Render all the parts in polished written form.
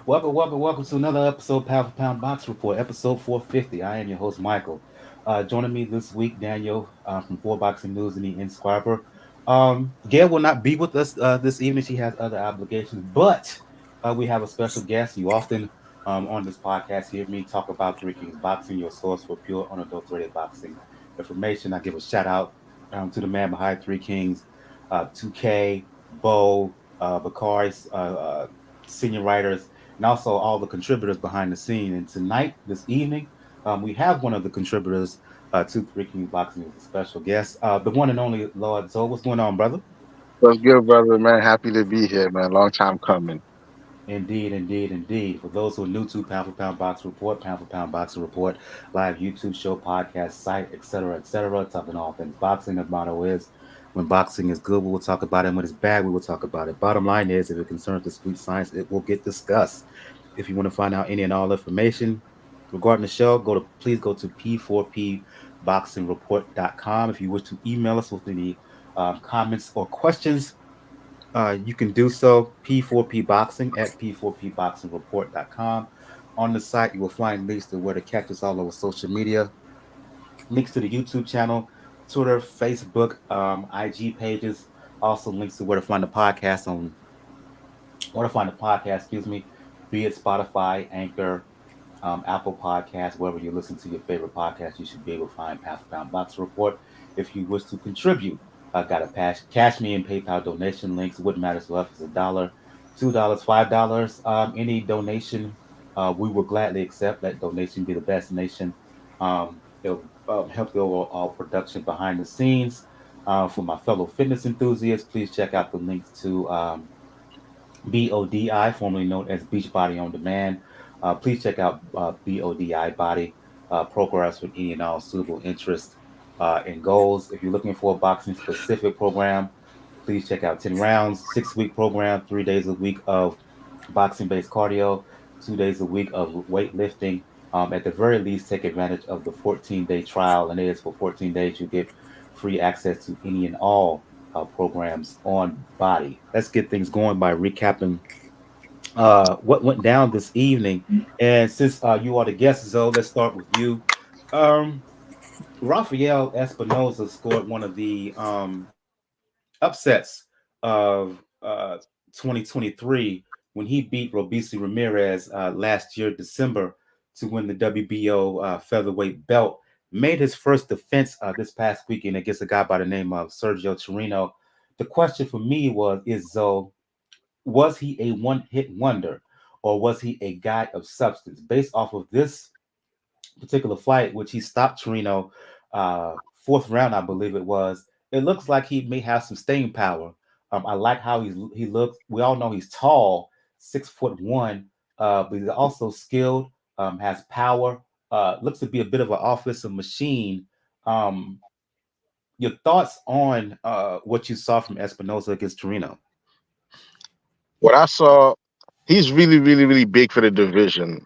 Welcome to another episode, Pound for Pound Box Report, episode 450. I am your host, Michael. Joining me this week, Daniel from Four Boxing News and the Inscriber. Gail will not be with us this evening. She has other obligations, but we have a special guest. You often on this podcast hear me talk about Three Kings Boxing, your source for pure, unadulterated boxing information. I give a shout out to the man behind Three Kings, 2K, Bo, McCrory, senior writers, and also all the contributors behind the scene. And tonight, this evening, we have one of the contributors to Three Kings Boxing as a special guest, the one and only Lord Zoe. What's going on, brother? What's good, brother, man? Happy to be here, man. Long time coming. Indeed. For those who are new to Pound for Pound Boxing Report, Pound for Pound Boxing Report, live YouTube show, podcast, site, etc., talking all things boxing. The motto is, when boxing is good, we will talk about it. And when it's bad, we will talk about it. Bottom line is, if it concerns the sweet science, it will get discussed. If you want to find out any and all information regarding the show, please go to p4pboxingreport.com. If you wish to email us with any comments or questions, you can do so p4pboxing at p4pboxingreport.com. On the site, you will find links to where to catch us all over social media, links to the YouTube channel, Twitter, Facebook, IG pages, also links to where to find the podcast, be it Spotify, Anchor, Apple Podcasts, wherever you listen to your favorite podcast, you should be able to find Pound for Pound Box Report. If you wish to contribute, I got a cash me and PayPal donation links. What matters to us is $1, $2, $5. Any donation, we will gladly accept. That donation be the best nation. It'll help the overall production behind the scenes. For my fellow fitness enthusiasts, please check out the links to BODI, formerly known as Beachbody on Demand. Please check out BODI Body programs with any and all suitable interests and goals. If you're looking for a boxing specific program, please check out 10 rounds, 6 week program, 3 days a week of boxing based cardio, 2 days a week of weightlifting. At the very least, take advantage of the 14-day trial, and it is for 14 days. You get free access to any and all programs on Body. Let's get things going by recapping what went down this evening. And since you are the guest, Zoe, let's start with you. Um, Rafael Espinoza scored one of the upsets of 2023 when he beat Robeisy Ramirez last year, December, to win the WBO featherweight belt. Made his first defense this past weekend against a guy by the name of Sergio Chirino. The question for me is Zoe, was he a one hit wonder or was he a guy of substance? Based off of this particular fight, which he stopped Chirino fourth round, I believe it was, it looks like he may have some staying power. I like how he looks. We all know he's tall, 6'1", but he's also skilled, has power, looks to be a bit of an offensive machine. Um, your thoughts on what you saw from Espinoza against Chirino? What I saw, he's really, really, really big for the division.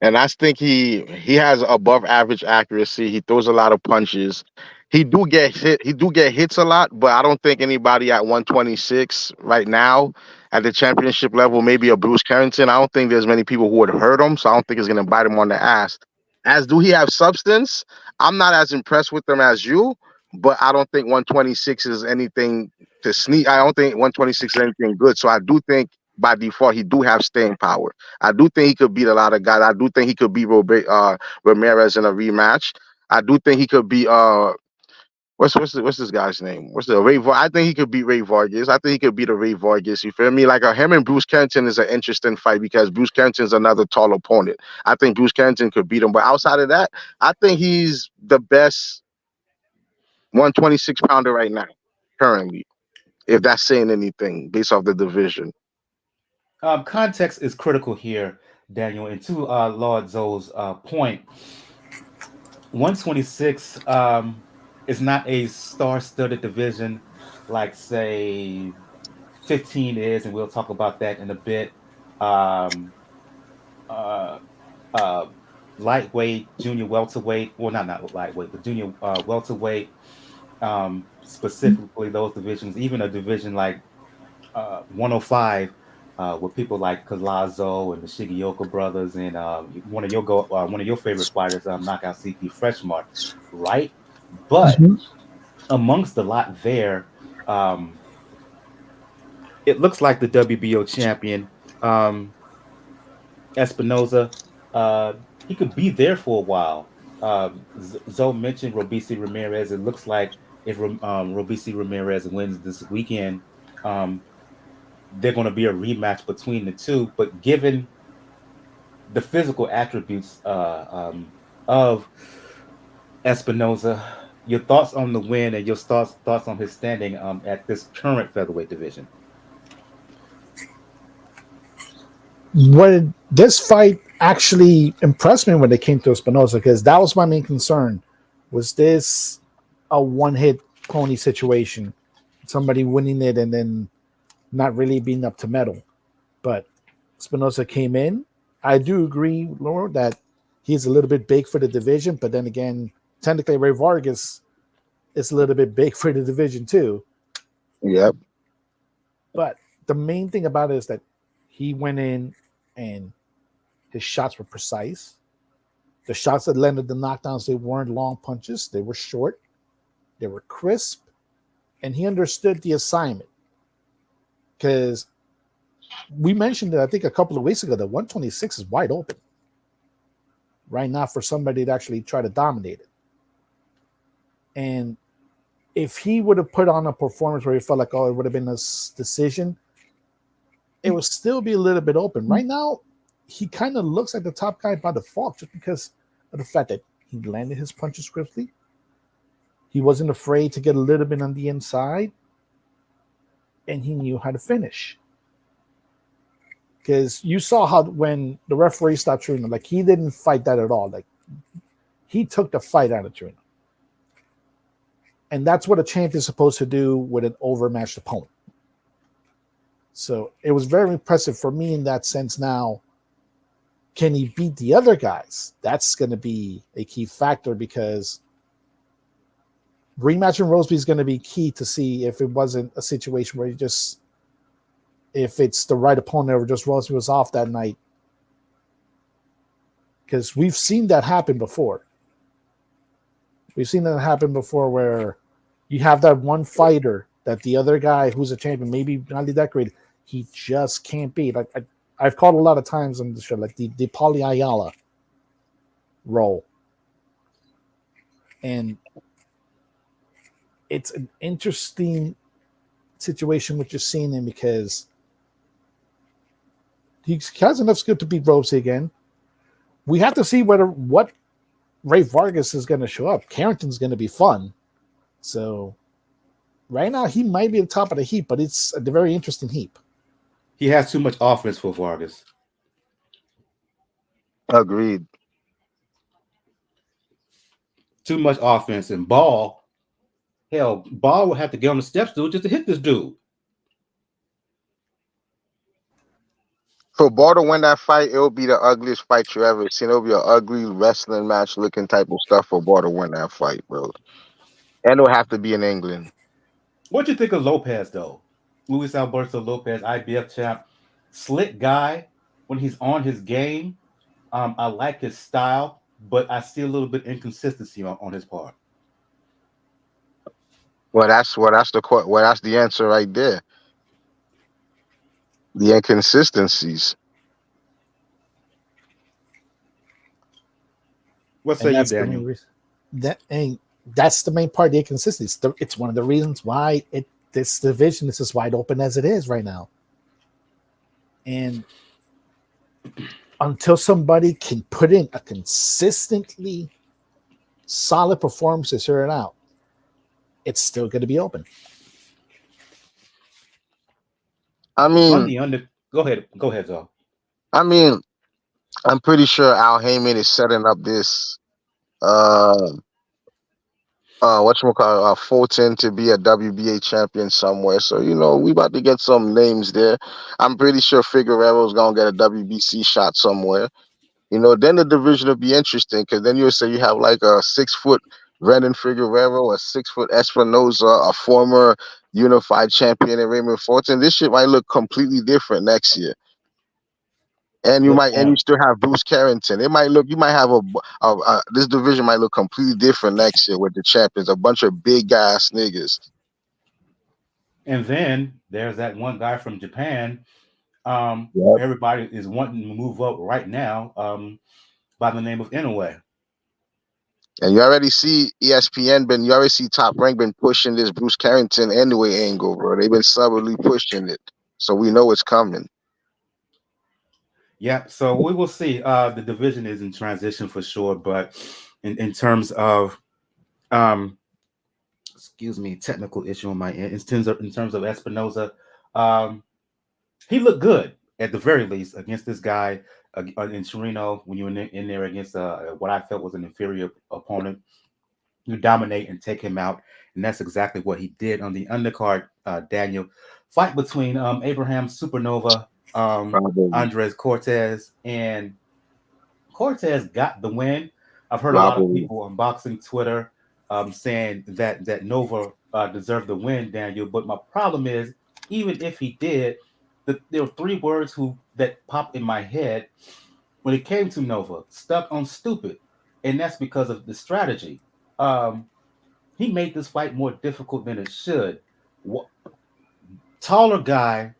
And I think he has above average accuracy. He throws a lot of punches. He do get hit. He do get hits a lot, but I don't think anybody at 126 right now at the championship level, maybe a Bruce Carrington. I don't think there's many people who would hurt him, so I don't think it's gonna bite him on the ass. As do he have substance? I'm not as impressed with him as you, but I don't think 126 is anything to sneak. I don't think 126 is anything good. So I do think by default he do have staying power. I do think he could beat a lot of guys. I do think he could beat Ramirez in a rematch. I do think he could beat what's this guy's name? What's the I think he could beat Ray Vargas. I think he could beat a Ray Vargas. You feel me? Like him and Bruce Kenton is an interesting fight because Bruce Kenton's another tall opponent. I think Bruce Kenton could beat him, but outside of that, I think he's the best 126 pounder right now, currently. If that's saying anything based off the division. Context is critical here, Daniel. And to Lord Zoe's point, 126 is not a star-studded division like, say, 15 is, and we'll talk about that in a bit. Um, uh, uh, Lightweight, junior welterweight, well, not lightweight, but junior welterweight, specifically those divisions, even a division like 105 with people like Colazo and the Shigeoka brothers, and one of your favorite fighters, Knockout CP Freshmart, right? But Mhm. amongst the lot there, um, it looks like the WBO champion, um, Espinoza, uh, he could be there for a while. Zoe mentioned Robeisy Ramirez. It looks like if Robeisy Ramirez wins this weekend, um, they're going to be a rematch between the two. But given the physical attributes of Espinoza, your thoughts on the win and your thoughts on his standing at this current featherweight division? When this fight actually impressed me when it came to Espinoza, because that was my main concern. Was this a one hit pony situation? Somebody winning it and then not really being up to medal. But Espinoza came in. I do agree, Laura, that he's a little bit big for the division, but then again, technically Ray Vargas is a little bit big for the division too. Yep. But the main thing about it is that he went in and his shots were precise. The shots that landed the knockdowns, they weren't long punches. They were short. They were crisp. And he understood the assignment. Because we mentioned it, I think, a couple of weeks ago that 126 is wide open right now for somebody to actually try to dominate it. And if he would have put on a performance where he felt like, oh, it would have been a decision, it would still be a little bit open. Right now, he kind of looks like the top guy by default just because of the fact that he landed his punches swiftly. He wasn't afraid to get a little bit on the inside, and he knew how to finish. Because you saw how when the referee stopped Chirino, like he didn't fight that at all. Like he took the fight out of Chirino. And that's what a champion is supposed to do with an overmatched opponent. So it was very impressive for me in that sense. Now, can he beat the other guys? That's going to be a key factor because rematching Roseby is going to be key to see if it wasn't a situation where if it's the right opponent or just Roseby was off that night. Because we've seen that happen before. We've seen that happen before where you have that one fighter that the other guy who's a champion, maybe not that great, he just can't beat. I've called a lot of times on the show, like the Paulie Ayala role. And it's an interesting situation what you're seeing him because he has enough skill to beat Robeisy again. We have to see what Ray Vargas is going to show up. Carrington's going to be fun. So right now he might be at the top of the heap, but it's a very interesting heap. He has too much offense for Vargas. Agreed. Too much offense and Ball. Hell, Ball would have to get on the steps, dude, just to hit this dude. For Ball to win that fight, it'll be the ugliest fight you ever seen. It'll be an ugly wrestling match looking type of stuff for Ball to win that fight, bro. And it'll have to be in England. What you think of Lopez though? Luis Alberto Lopez, IBF champ, slick guy when he's on his game. I like his style, but I see a little bit inconsistency on his part. That's the answer right there. The inconsistencies. What And say you, that's the main Daniel? reason. That's the main part of the inconsistency. It's one of the reasons why this division is as wide open as it is right now. And until somebody can put in a consistently solid performance to sort it out, it's still going to be open. I On mean, the under, go ahead, Zoe. I mean, I'm pretty sure Al Heyman is setting up this uh whatchamacallit, Fulton to be a WBA champion somewhere. So, we about to get some names there. I'm pretty sure Figueroa's gonna get a WBC shot somewhere. Then the division will be interesting because then you'll say you have like a 6 foot Renan Figueroa, a 6 foot Espinoza, a former unified champion in Raymond Fulton. This shit might look completely different next year. And Good you point. still have Bruce Carrington. It might look, you might have this division might look completely different next year with the champions, a bunch of big ass niggas. And then there's that one guy from Japan. Yep. Everybody is wanting to move up right now. By the name of Inoue. And you already see you already see Top Rank been pushing this Bruce Carrington anyway angle, bro. They've been subtly pushing it. So we know it's coming. Yeah, so we will see. The division is in transition for sure, but in terms of excuse me, technical issue on my end. In terms of Espinoza, um, he looked good at the very least against this guy in Chirino when you were in there against what I felt was an inferior opponent. You dominate and take him out, and that's exactly what he did on the undercard. Daniel, fight between Abraham Supernova, Robbery. Andres Cortes, and Cortes got the win. I've heard a lot of Robbery. people on boxing Twitter saying that Nova deserved the win, Daniel. But my problem is, even if he did, there were three words that popped in my head when it came to Nova: stuck on stupid, and that's because of the strategy. Um, he made this fight more difficult than it should. Taller guy,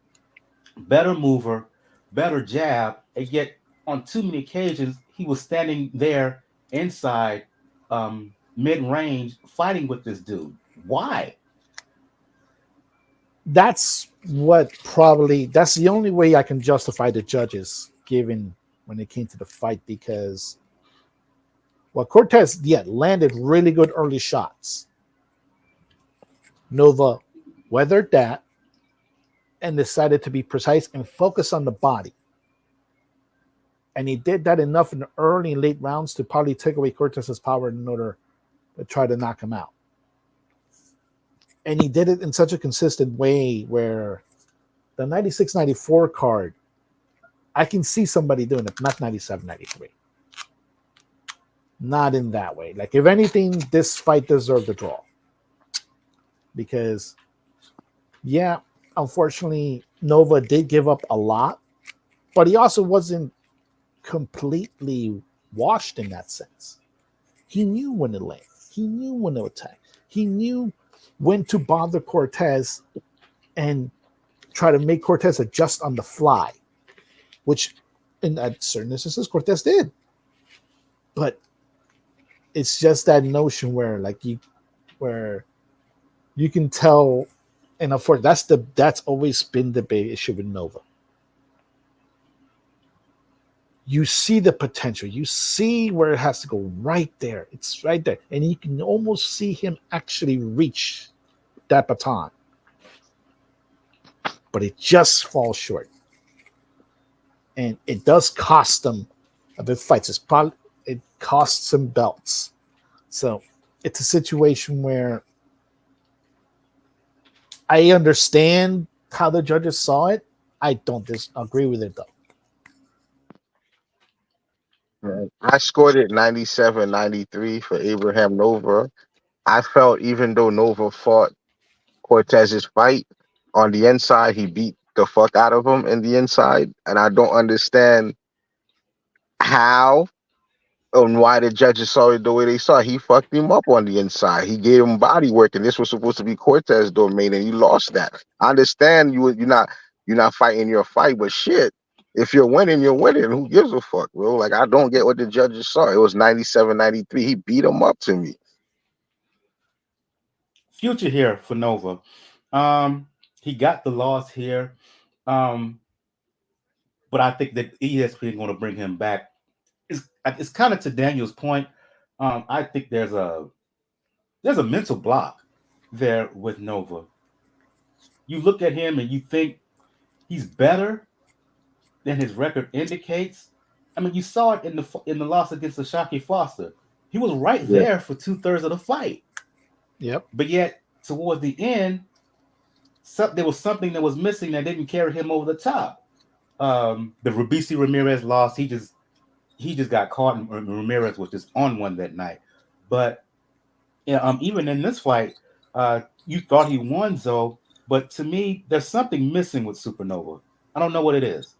better mover, better jab, and yet on too many occasions he was standing there inside mid-range fighting with this dude. Why? That's the only way I can justify the judges given when it came to the fight, because Cortes landed really good early shots. Nova weathered that and decided to be precise and focus on the body. And he did that enough in the early and late rounds to probably take away Cortez's power in order to try to knock him out. And he did it in such a consistent way where the 96-94 card, I can see somebody doing it, not 97-93. Not in that way. Like, if anything, this fight deserved a draw. Because, unfortunately, Nova did give up a lot, but he also wasn't completely washed in that sense. He knew when to land. He knew when to attack. He knew when to bother Cortes and try to make Cortes adjust on the fly, which in certain instances Cortes did. But it's just that notion where you can tell, and of course that's always been the big issue with Nova. You see the potential. You see where it has to go right there. It's right there. And you can almost see him actually reach that baton. But it just falls short. And it does cost them a bit of fights. It costs them belts. So it's a situation where I understand how the judges saw it. I don't disagree with it, though. I scored it 97-93 for Abraham Nova. I felt even though Nova fought Cortez's fight on the inside, he beat the fuck out of him in the inside. And I don't understand how and why the judges saw it the way they saw it. He fucked him up on the inside. He gave him body work, and this was supposed to be Cortez's domain, and he lost that. I understand you're not fighting your fight, but shit, if you're winning, you're winning. Who gives a fuck, bro? Like, I don't get what the judges saw. It was 97-93. He beat him up to me. Future here for Nova. He got the loss here. But I think that ESPN is going to bring him back. It's kind of to Daniel's point. I think there's a mental block there with Nova. You look at him and you think he's better than his record indicates. I mean, you saw it in the loss against the Shockey Foster. He was right there for 2/3 of the fight. Yep. But yet, towards the end, there was something that was missing that didn't carry him over the top. The Robeisy Ramirez loss, he just got caught, and Ramirez was just on one that night. But even in this fight, you thought he won, Zoe. But to me, there's something missing with Supernova. I don't know what it is.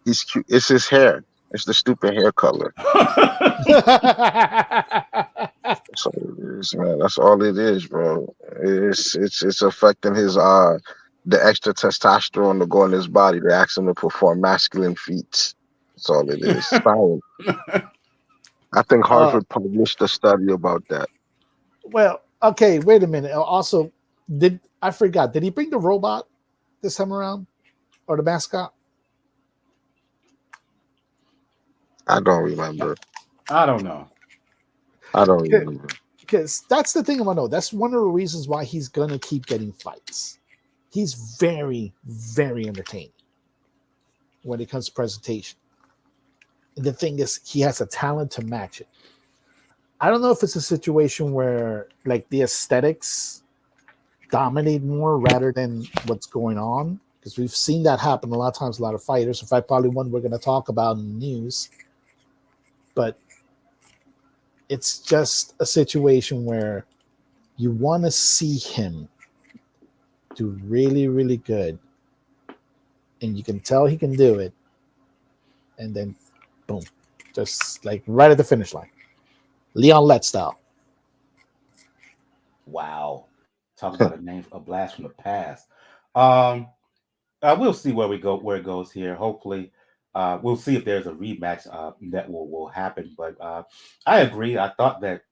He's cute. It's his hair. It's the stupid hair color. That's all it is, man. That's all it is, bro. It's affecting his the extra testosterone to go in his body. They ask him to perform masculine feats. That's all it is. Science. I think uh, Harvard published a study about that. well, okay, wait a minute. Also, did I forgot? Did he bring the robot this time around, or the mascot? I don't remember. I don't know. I don't remember. Because that's the thing I want to know. That's one of the reasons why he's gonna keep getting fights. He's very, very entertaining when it comes to presentation. And the thing is, he has a talent to match it. I don't know if it's a situation where like the aesthetics dominate more rather than what's going on, because we've seen that happen a lot of times. A lot of fighters. In fact, probably one we're going to talk about in the news. But it's just a situation where you want to see him do really, really good, and you can tell he can do it, and then boom, just like right at the finish line, Leon Lett style. Wow. Talk about a blast from the past. We'll see where it goes here. Hopefully, we'll see if there's a rematch that will happen. But I agree. I thought that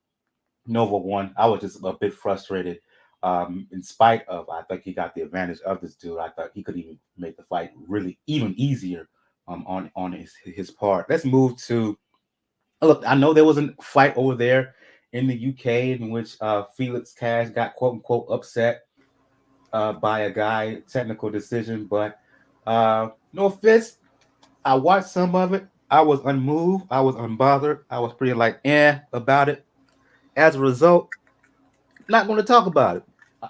Nova won. I was just a bit frustrated. In spite of, I think he got the advantage of this dude. I thought he could even make the fight really even easier on his part. Let's move to look. I know there was a fight over there in the UK in which Felix Cash got quote unquote upset by a guy, technical decision. But no offense, I watched some of it. I was unmoved. I was unbothered. I was pretty like about it. As a result, not going to talk about it.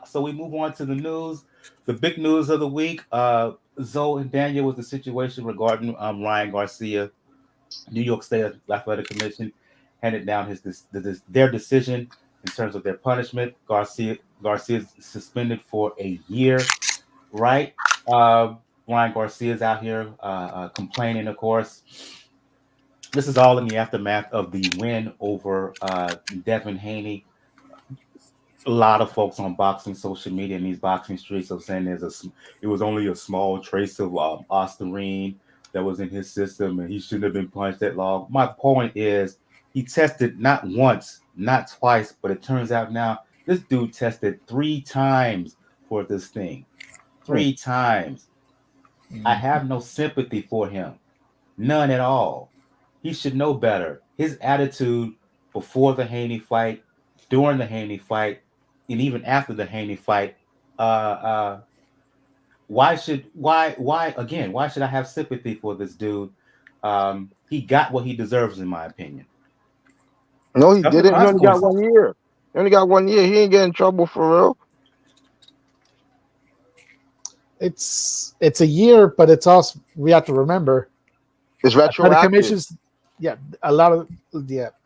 So we move on to the news. The big news of the week, Zoe and Daniel, was the situation regarding Ryan Garcia. New York State Athletic Commission handed down their decision in terms of their punishment. Garcia's suspended for a year, right? Ryan Garcia is out here complaining, of course. This is all in the aftermath of the win over Devin Haney. A lot of folks on boxing social media and these boxing streets are saying it was only a small trace of ostarine that was in his system and he shouldn't have been punched that long. My point is he tested not once, not twice, but it turns out now this dude tested 3 times for this thing. 3 times. I have no sympathy for him. None at all. He should know better. His attitude before the Haney fight, during the Haney fight, and even after the Haney fight, why should I have sympathy for this dude? He got what he deserves, in my opinion. No, he Suffer didn't. He only got consequences. 1 year. He only got 1 year. He ain't getting in trouble for real. It's a year, but it's also, we have to remember It's the retroactive. commissions. Yeah, a lot of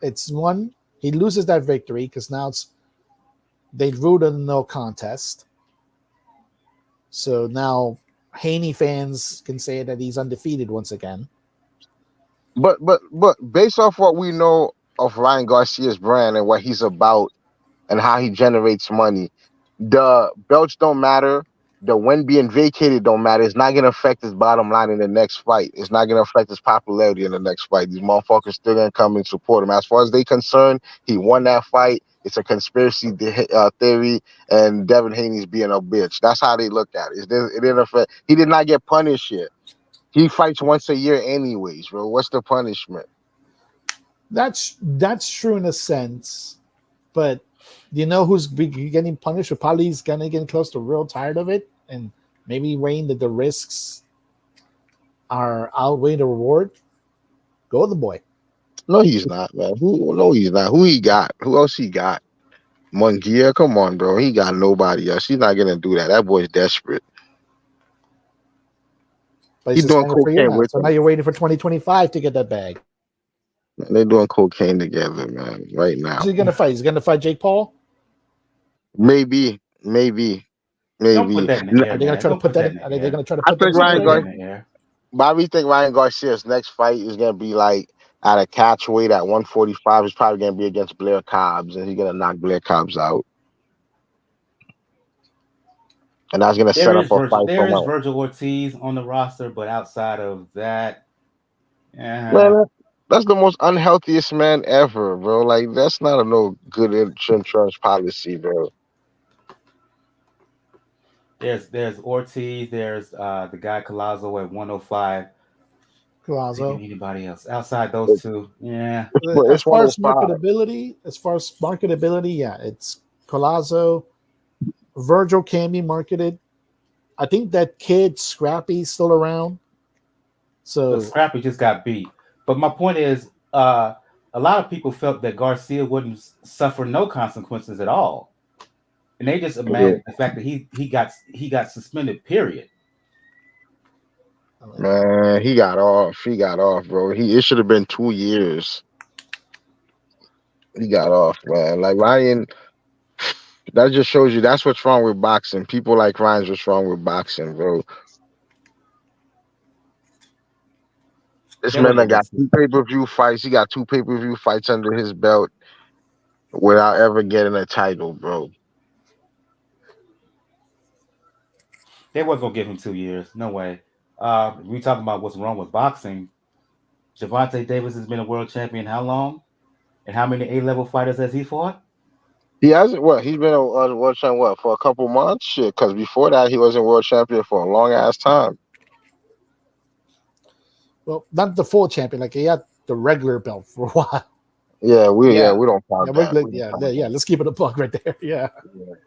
It's one, he loses that victory because now they ruled a no contest. So now Haney fans can say that he's undefeated once again. But based off what we know of Ryan Garcia's brand and what he's about and how he generates money, the belts don't matter. The win being vacated don't matter. It's not gonna affect his bottom line in the next fight. It's not gonna affect his popularity in the next fight. These motherfuckers still gonna come and support him. As far as they concerned, he won that fight. It's a conspiracy theory, and Devin Haney's being a bitch. That's how they look at it. It didn't affect. He did not get punished yet. He fights once a year anyways, bro. What's the punishment? That's true in a sense, but you know who's getting punished? Or probably he's gonna get close to real tired of it, and maybe weighing that the risks are outweigh the reward. Go the boy. No, he's not, man. No, he's not. Who he got? Who else he got? Munguia, come on, bro. He got nobody else. He's not gonna do that. That boy's desperate. But He's he's doing suspended for a year cocaine now. with So now him. you're waiting for 2025 to get that bag. They're doing cocaine together, man. Right now, Who's he gonna fight? He's gonna fight Jake Paul. maybe. Don't put maybe. that in the Are air, they gonna man. try to Don't put put that that in? in Are the they air. gonna try to I put that think in Don't the put Ryan that air? Gar- in the air. Bobby think Ryan Garcia's next fight is gonna be like at a catch weight at 145. He's probably gonna be against Blair Cobbs, and he's gonna knock Blair Cobbs out, and that's gonna set up a fight There for is my Virgil Ortiz on the roster, but outside of that, man. eh, That's the most unhealthiest man ever, bro. Like that's not a no good insurance policy, bro. there's Ortiz, there's the guy Collazo at 105. Thinking Colazo. anybody else outside those two? Yeah, But As it's far as 105. marketability, yeah, it's Colazo. Virgil can be marketed. I think that kid Scrappy's still around. but So Scrappy just got beat. But my point is, a lot of people felt that Garcia wouldn't suffer no consequences at all, and they just Yeah. imagined the fact that he got suspended. Period. Man, he got off. He got off, bro. It should have been 2 years. He got off, man. Like Ryan, that just shows you that's what's wrong with boxing. People like Ryan's what's wrong with boxing, bro. This That man wasn't done a good. got 2 pay-per-view fights. He got 2 pay-per-view fights under his belt without ever getting a title, bro. They wasn't gonna give him 2 years. No way. We talking about what's wrong with boxing. Javante Davis has been a world champion how long? And how many A-level fighters has he fought? He hasn't what? He's been a world champion what for a couple months? Shit, because before that he wasn't world champion for a long ass time. well, not the full champion. Like he had the regular belt for a while. Yeah, Yeah. we don't Yeah, count we're, that. We don't yeah, count yeah. Let's keep it a buck right there. Yeah. that.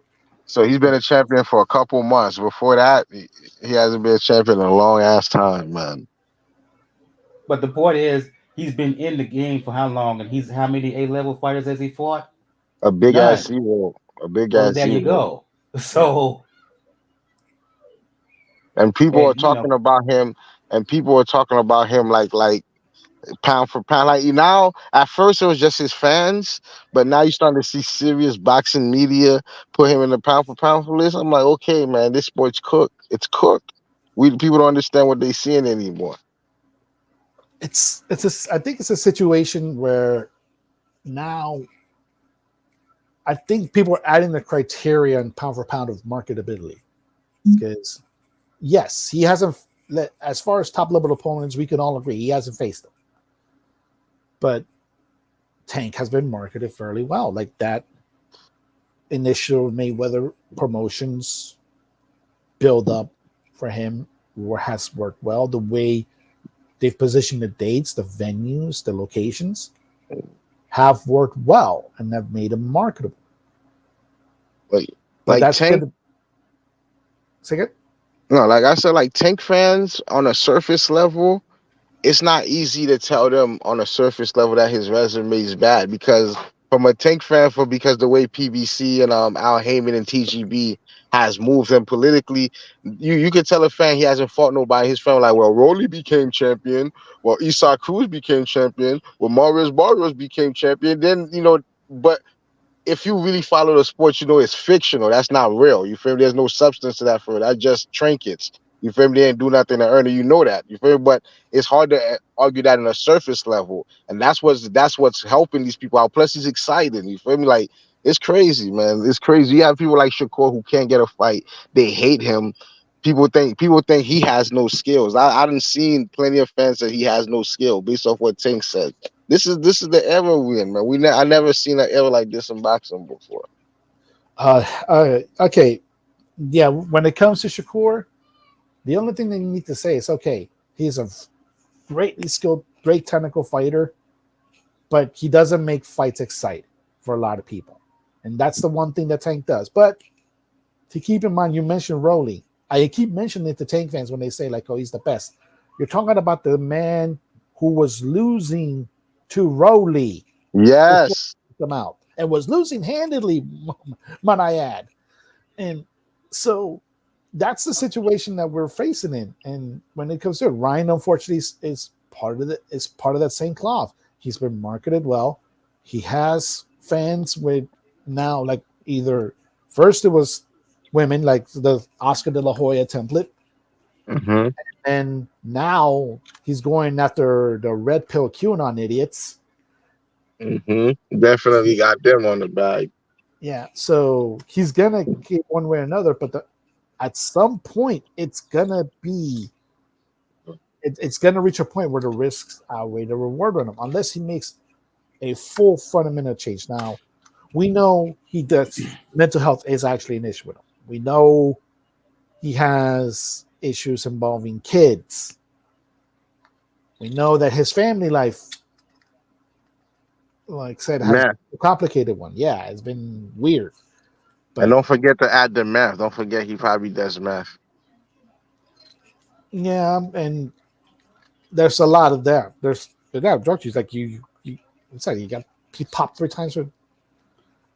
So he's been a champion for a couple months. Before that, he hasn't been a champion in a long ass time, man. But the point is, he's been in the game for how long? And he's how many A-level fighters has he fought? A big ass None. zero. A big Well, ass there you zero. go. So, And people are and you talking know, about him. And people are talking about him like pound for pound. Like now, at first it was just his fans, but now you're starting to see serious boxing media put him in the pound for pound list. I'm like, okay, man, this sport's cooked. It's cooked. We people don't understand what they're seeing anymore. I think it's a situation where now I think people are adding the criteria on pound for pound of marketability because yes, he hasn't. As far as top level opponents, we can all agree he hasn't faced them, but Tank has been marketed fairly well. Like that initial Mayweather promotions build up for him has worked well. The way they've positioned the dates, the venues, the locations have worked well and have made him marketable. Like, But like that's Tank. good. Say it. No, like I said, like Tank fans on a surface level, it's not easy to tell them on a surface level that his resume is bad because from a Tank fan, because the way PBC and Al Heyman and TGB has moved him politically, you could tell a fan he hasn't fought nobody. His fan like, well, Rolly became champion, well, Isak Cruz became champion, well, Maurice Barrios became champion. Then but if you really follow the sport, it's fictional. That's not real. You feel me? There's no substance to that for it. That's just trinkets. You feel me? They didn't do nothing to earn it. You know that. You feel me? But it's hard to argue that on a surface level. And that's what's helping these people out. Plus, he's excited. You feel me? Like, it's crazy, man. It's crazy. You have people like Shakur who can't get a fight. They hate him. People think he has no skills. I done seen plenty of fans that he has no skill based off what Tank said. This is the era we're in, man. I never seen an era like this in boxing before. Okay. Yeah. When it comes to Shakur, the only thing that you need to say is okay. He's a greatly skilled, great technical fighter, but he doesn't make fights exciting for a lot of people. And that's the one thing that Tank does. But to keep in mind, you mentioned Rolly. I keep mentioning it to Tank fans when they say, like, oh, he's the best. You're talking about the man who was losing to Rolly before Yes. he came out and was losing handedly, might I add. And so that's the situation that we're facing in. And when it comes to it, Ryan, unfortunately, is part of that same cloth. He's been marketed well. He has fans with now, like either first it was women, like the Oscar de la Hoya template. Mm-hmm. And now he's going after the red pill QAnon idiots. Mm-hmm. Definitely got them on the bag. Yeah, so he's gonna get one way or another, but at some point, it's gonna reach a point where the risks outweigh the reward on him, unless he makes a full fundamental change. Now, we know he does. Mental health is actually an issue with him. We know he has issues involving kids. We know that his family life, like I said, has Meth. been a complicated one. Yeah, it's been weird. But And don't forget to add the meth. Don't forget he probably does meth. yeah, and there's a lot of that. There's drug use. Like it's like he popped 3 times with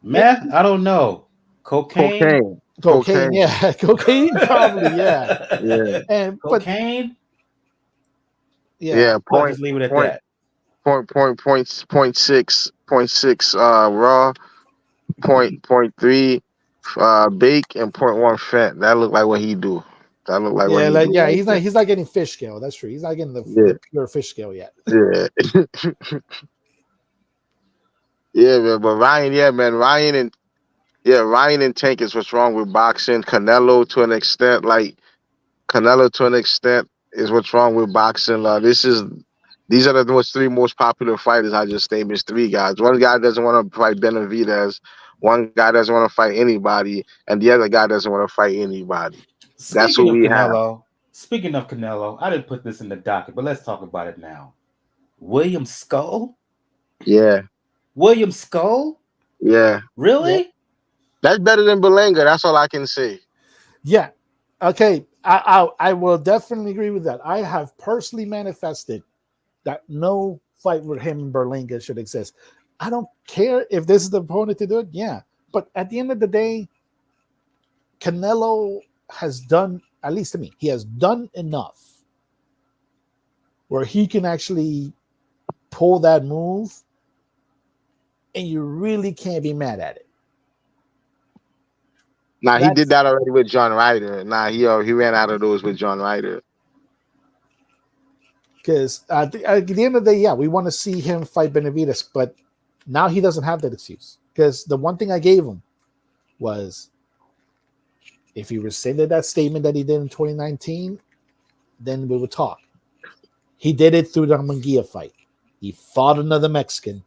Meth? I don't know. Cocaine? cocaine. Yeah, cocaine probably. Yeah, Yeah. and but Cocaine? yeah, Yeah. I'll just leave it at that. Point six raw, point three bake, and point one fat. That look like what he do. That look like what yeah, he like do. yeah, Right he's not getting fish scale. That's true. He's not getting the there. pure fish scale yet. Yeah. Yeah. Yeah, man. But Ryan, yeah, man. Ryan and Tank is what's wrong with boxing. Canelo to an extent, is what's wrong with boxing. These are the 3 most popular fighters. I just named is 3 guys. One guy doesn't want to fight Benavidez. One guy doesn't want to fight anybody, and the other guy doesn't want to fight anybody. That's Speaking what of we have. Canelo, I didn't put this in the docket, but let's talk about it now. William Skull? Yeah, William Skull? yeah. Really? Yeah. That's better than Berlanga. That's all I can say. Yeah. Okay. I will definitely agree with that. I have personally manifested that no fight with him and Berlanga should exist. I don't care if this is the opponent to do it. Yeah. But at the end of the day, Canelo has done, at least to me, he has done enough where he can actually pull that move and you really can't be mad at it. Nah, he did that already with John Ryder. Nah, he ran out of those with John Ryder. Because at the end of the day, yeah, we want to see him fight Benavidez, but now he doesn't have that excuse. Because the one thing I gave him was if he rescinded that statement that he did in 2019, then we would talk. He did it through the Munguia fight. He fought another Mexican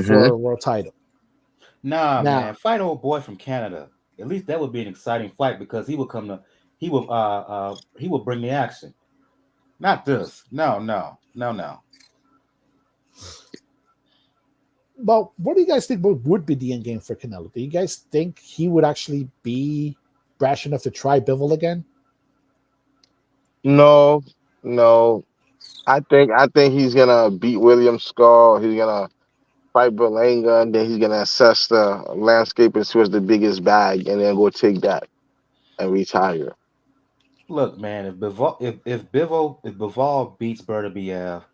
for a world title. Nah, man, fight old boy from Canada. At least that would be an exciting fight because he would he would bring the action. Not this. No. Well, what do you guys think would be the end game for Canelo? Do you guys think he would actually be brash enough to try Bivol again? No. I think he's gonna beat William Skull. He's gonna fight Berlanga, and then he's gonna assess the landscape and see what's the biggest bag, and then go take that and retire. Look, man, if Bivol beats Beterbiev,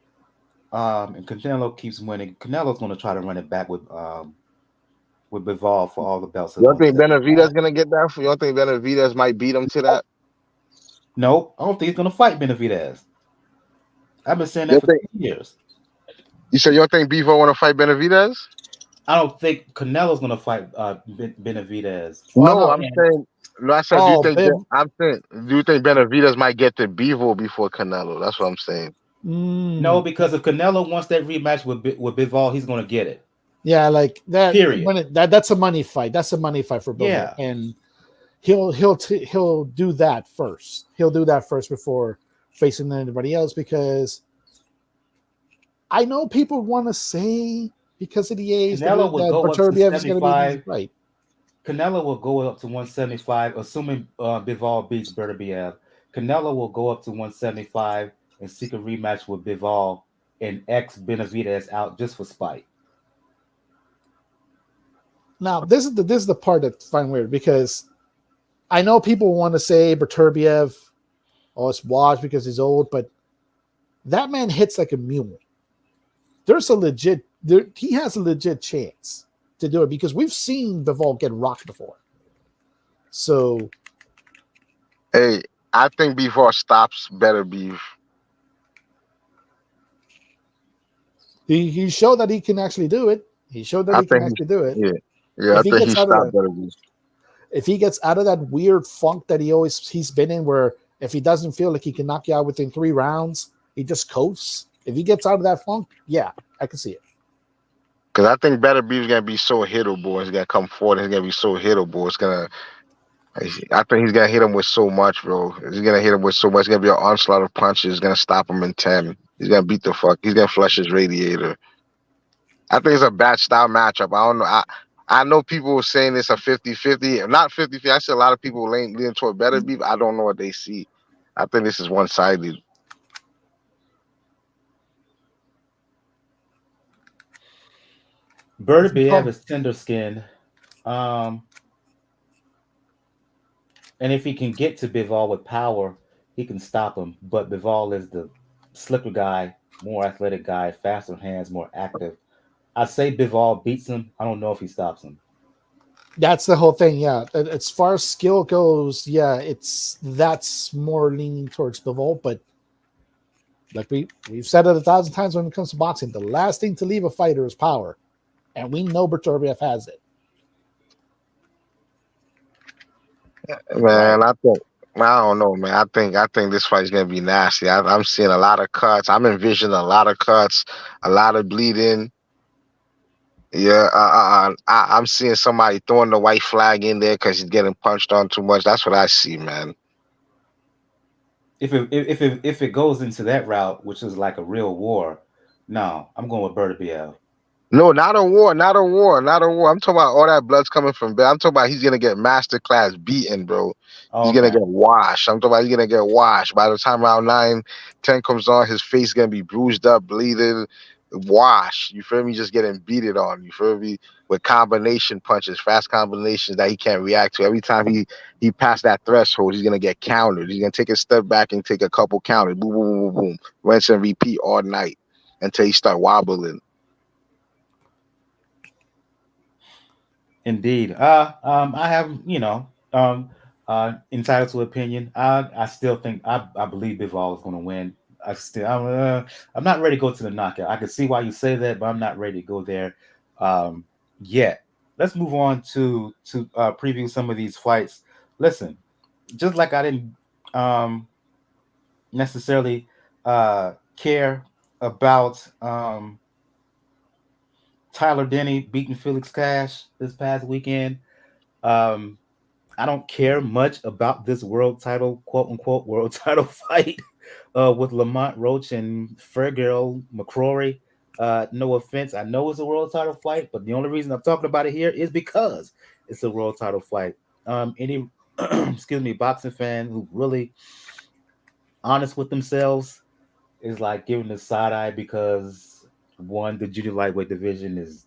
and Canelo keeps winning, Canelo's going to try to run it back with Bivol for all the belts. You don't think Benavidez gonna get that? You don't think Benavidez might beat him to that? No, I don't think he's going to fight Benavidez. I've been saying that for 2 years. You said you don't think Bivol want to fight Benavidez? I don't think Canelo's going to fight Benavidez. No, I'm saying. No, I said, do you think Benavidez might get to Bivol before Canelo? That's what I'm saying. No, because if Canelo wants that rematch with Bivol, he's going to get it. Yeah, like that. Period. That's a money fight. That's a money fight for Bivol. Yeah. And he'll do that first. He'll do that first before facing anybody else, because I know people want to say because of the age Canelo will go up to 75. Right. Canelo will go up to 175, assuming Bivol beats Beterbiev. Canelo will go up to 175 and seek a rematch with Bivol and X Benavidez out just for spite. Now, this is the part that I find weird, because I know people want to say Beterbiev, it's washed because he's old, but that man hits like a mule. He has a legit chance to do it, because we've seen Bivol get rocked before. So Hey, I think before stops better beef. he showed that he can actually do it. He showed that I he can think actually do it. yeah, yeah. I If he think he gets out of stopped that, better beef. if he gets out of that weird funk that he's been in, where if he doesn't feel like he can knock you out within 3 rounds, he just coasts. If he gets out of that funk, yeah, I can see it. Because I think better beef's gonna be so hittable. It's gonna come forward. It's gonna be so hittable. It's gonna. I think he's gonna hit him with so much, bro. He's gonna hit him with so much. It's gonna be an onslaught of punches. It's gonna stop him in 10. He's gonna beat the fuck. He's gonna flush his radiator. I think it's a bad style matchup. I don't know. I know people were saying it's a 50-50. Not 50-50. I see a lot of people leaning toward better beef. I don't know what they see. I think this is one sided. Berdabiev is tender skinned. Um, and if he can get to Bivol with power, he can stop him. But Bivol is the slicker guy, more athletic guy, faster hands, more active. I say Bivol beats him. I don't know if he stops him. That's the whole thing. Yeah, as far as skill goes, yeah, that's more leaning towards Bivol. But like we've said it 1,000 times when it comes to boxing, the last thing to leave a fighter is power, and we know Bertorbiev has it. Man, I don't know, man. I think this fight's gonna be nasty. I'm seeing a lot of cuts. I'm envisioning a lot of cuts, a lot of bleeding. Yeah, I'm seeing somebody throwing the white flag in there because he's getting punched on too much. That's what I see, man. If it goes into that route, which is like a real war, no, I'm going with Berdabiev. No, not a war, not a war, not a war. I'm talking about all that blood's coming from bed. I'm talking about he's gonna get masterclass beaten, bro. He's gonna Okay. get washed. I'm talking about he's gonna get washed. By the time round 9, 10 comes on, his face gonna be bruised up, bleeding, washed. You feel me? Just getting beaten on. You feel me? With combination punches, fast combinations that he can't react to. Every time he passed that threshold, he's gonna get countered. He's gonna take a step back and take a couple counters. Boom, boom, boom, boom, boom. Rinse and repeat all night until he start wobbling. Indeed. I have, entitled to opinion. I still think I believe Bivol is going to win. I'm not ready to go to the knockout. I can see why you say that, but I'm not ready to go there yet. Let's move on to preview some of these fights. Listen, just like I didn't um, necessarily care about Tyler Denny beating Felix Cash this past weekend. Um, I don't care much about this world title, quote unquote, world title fight with Lamont, Roach, and Feargal, McCrory. No offense, I know it's a world title fight, but the only reason I'm talking about it here is because it's a world title fight. Any, excuse me, boxing fan who really honest with themselves is like giving the side eye because one, the junior lightweight division is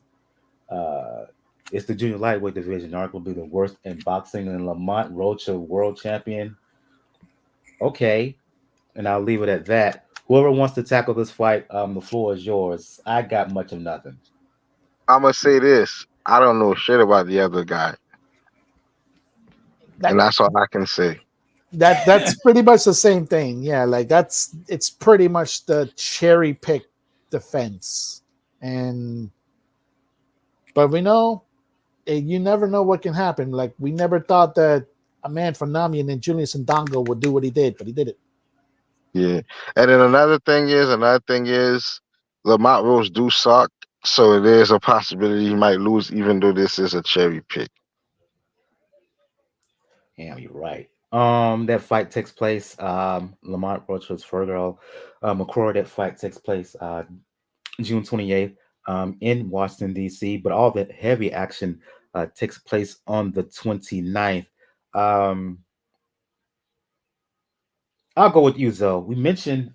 uh, it's the junior lightweight division, arguably the worst in boxing. And Lamont Roach, a world champion. Okay, and I'll leave it at that. Whoever wants to tackle this fight, the floor is yours. I got much of nothing. I'm gonna say this. I don't know shit about the other guy, and That that's all I can say. that's pretty much the same thing. Yeah, like it's pretty much the cherry pick defense, and but we know you never know what can happen. Like we never thought that a man from Namian and Julius Ndongo would do what he did, but he did it. Yeah, and then another thing is, Lamont Rose do suck, so there's a possibility he might lose, even though this is a cherry pick. Yeah, you're right. That fight takes place. Lamont Roach vs. Feargal. McCrory, that fight takes place June 28th in Washington, D.C., but all the heavy action takes place on the 29th. Um, I'll go with you, Zoe. We mentioned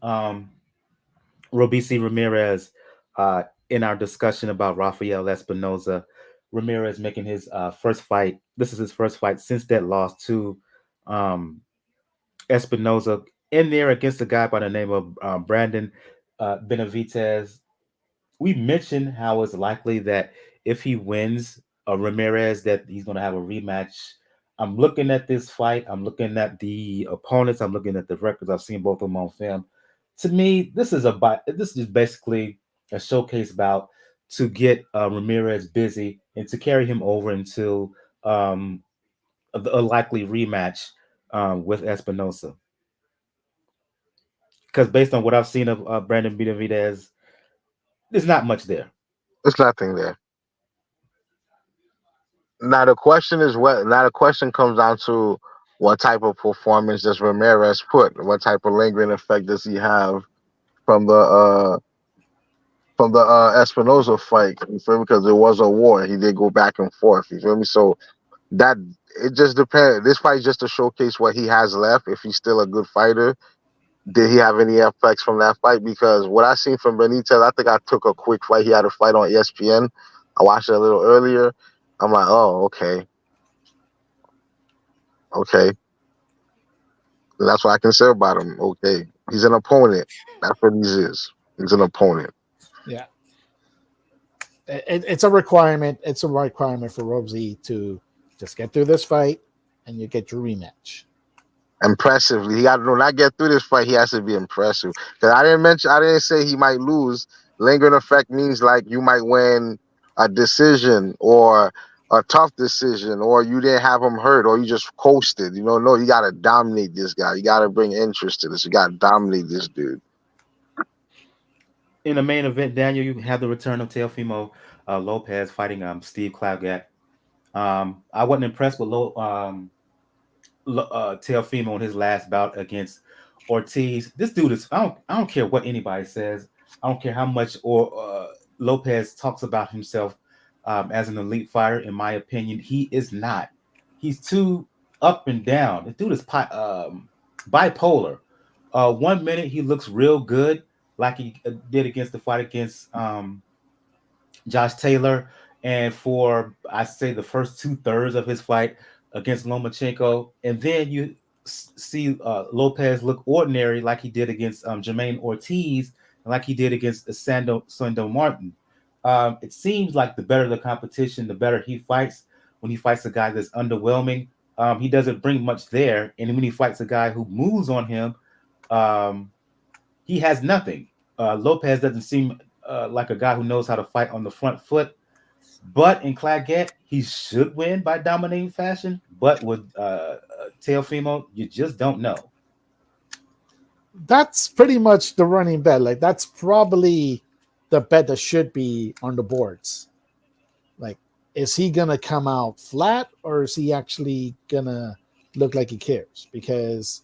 Robeisy Ramirez in our discussion about Rafael Espinoza. Ramirez making his first fight. This is his first fight since that loss to um, Espinoza in there against a guy by the name of Brandon Benitez. We mentioned how it's likely that if he wins Ramirez, that he's going to have a rematch I'm looking at this fight. I'm looking at the opponents. I'm looking at the records. I've seen both of them on film. To me, this is basically a showcase bout to get Ramirez busy and to carry him over into um, a likely rematch with Espinoza. Because based on what I've seen of Brandon Benavidez, there's not much there. There's nothing there. Now the question is what. Now the question comes down to what type of performance does Ramirez put? What type of lingering effect does he have from the Espinoza fight? You feel me? Because it was a war. He did go back and forth. You feel me? So that it just depends. This fight is just to showcase what he has left. If he's still a good fighter, did he have any effects from that fight? Because what I seen from Benitez, I think I took a quick fight. He had a fight on ESPN. I watched it a little earlier. I'm like, oh, okay, okay. That's what I can say about him. Okay, he's an opponent. That's what he is. He's an opponent. Yeah, it's a requirement. It's a requirement for Robeisy to just get through this fight, and you get your rematch. Impressively, he got to not get through this fight. He has to be impressive. Because I didn't say he might lose. Lingering effect means like you might win a decision or a tough decision, or you didn't have him hurt, or you just coasted. No, you got to dominate this guy. You got to bring interest to this. You got to dominate this dude. In the main event, Daniel, you have the return of Teofimo Lopez fighting Steve Claggett. I wasn't impressed with Teofimo in his last bout against Ortiz. This dude is. I don't care what anybody says. I don't care how much or Lopez talks about himself as an elite fighter. In my opinion, he is not. He's too up and down. This dude is bipolar. 1 minute he looks real good, like he did against the fight against Josh Taylor, and for I say the first 2/3 of his fight against Lomachenko, and then you see Lopez look ordinary like he did against Jermaine Ortiz and like he did against Sando Martin. It seems like the better the competition, the better he fights. When he fights a guy that's underwhelming, he doesn't bring much there, and when he fights a guy who moves on him, um, he has nothing. Lopez doesn't seem like a guy who knows how to fight on the front foot. But in Claggett, he should win by dominating fashion. But with Teofimo, you just don't know. That's pretty much the running bet. Like that's probably the bet that should be on the boards. Like, is he gonna come out flat or is he actually gonna look like he cares? Because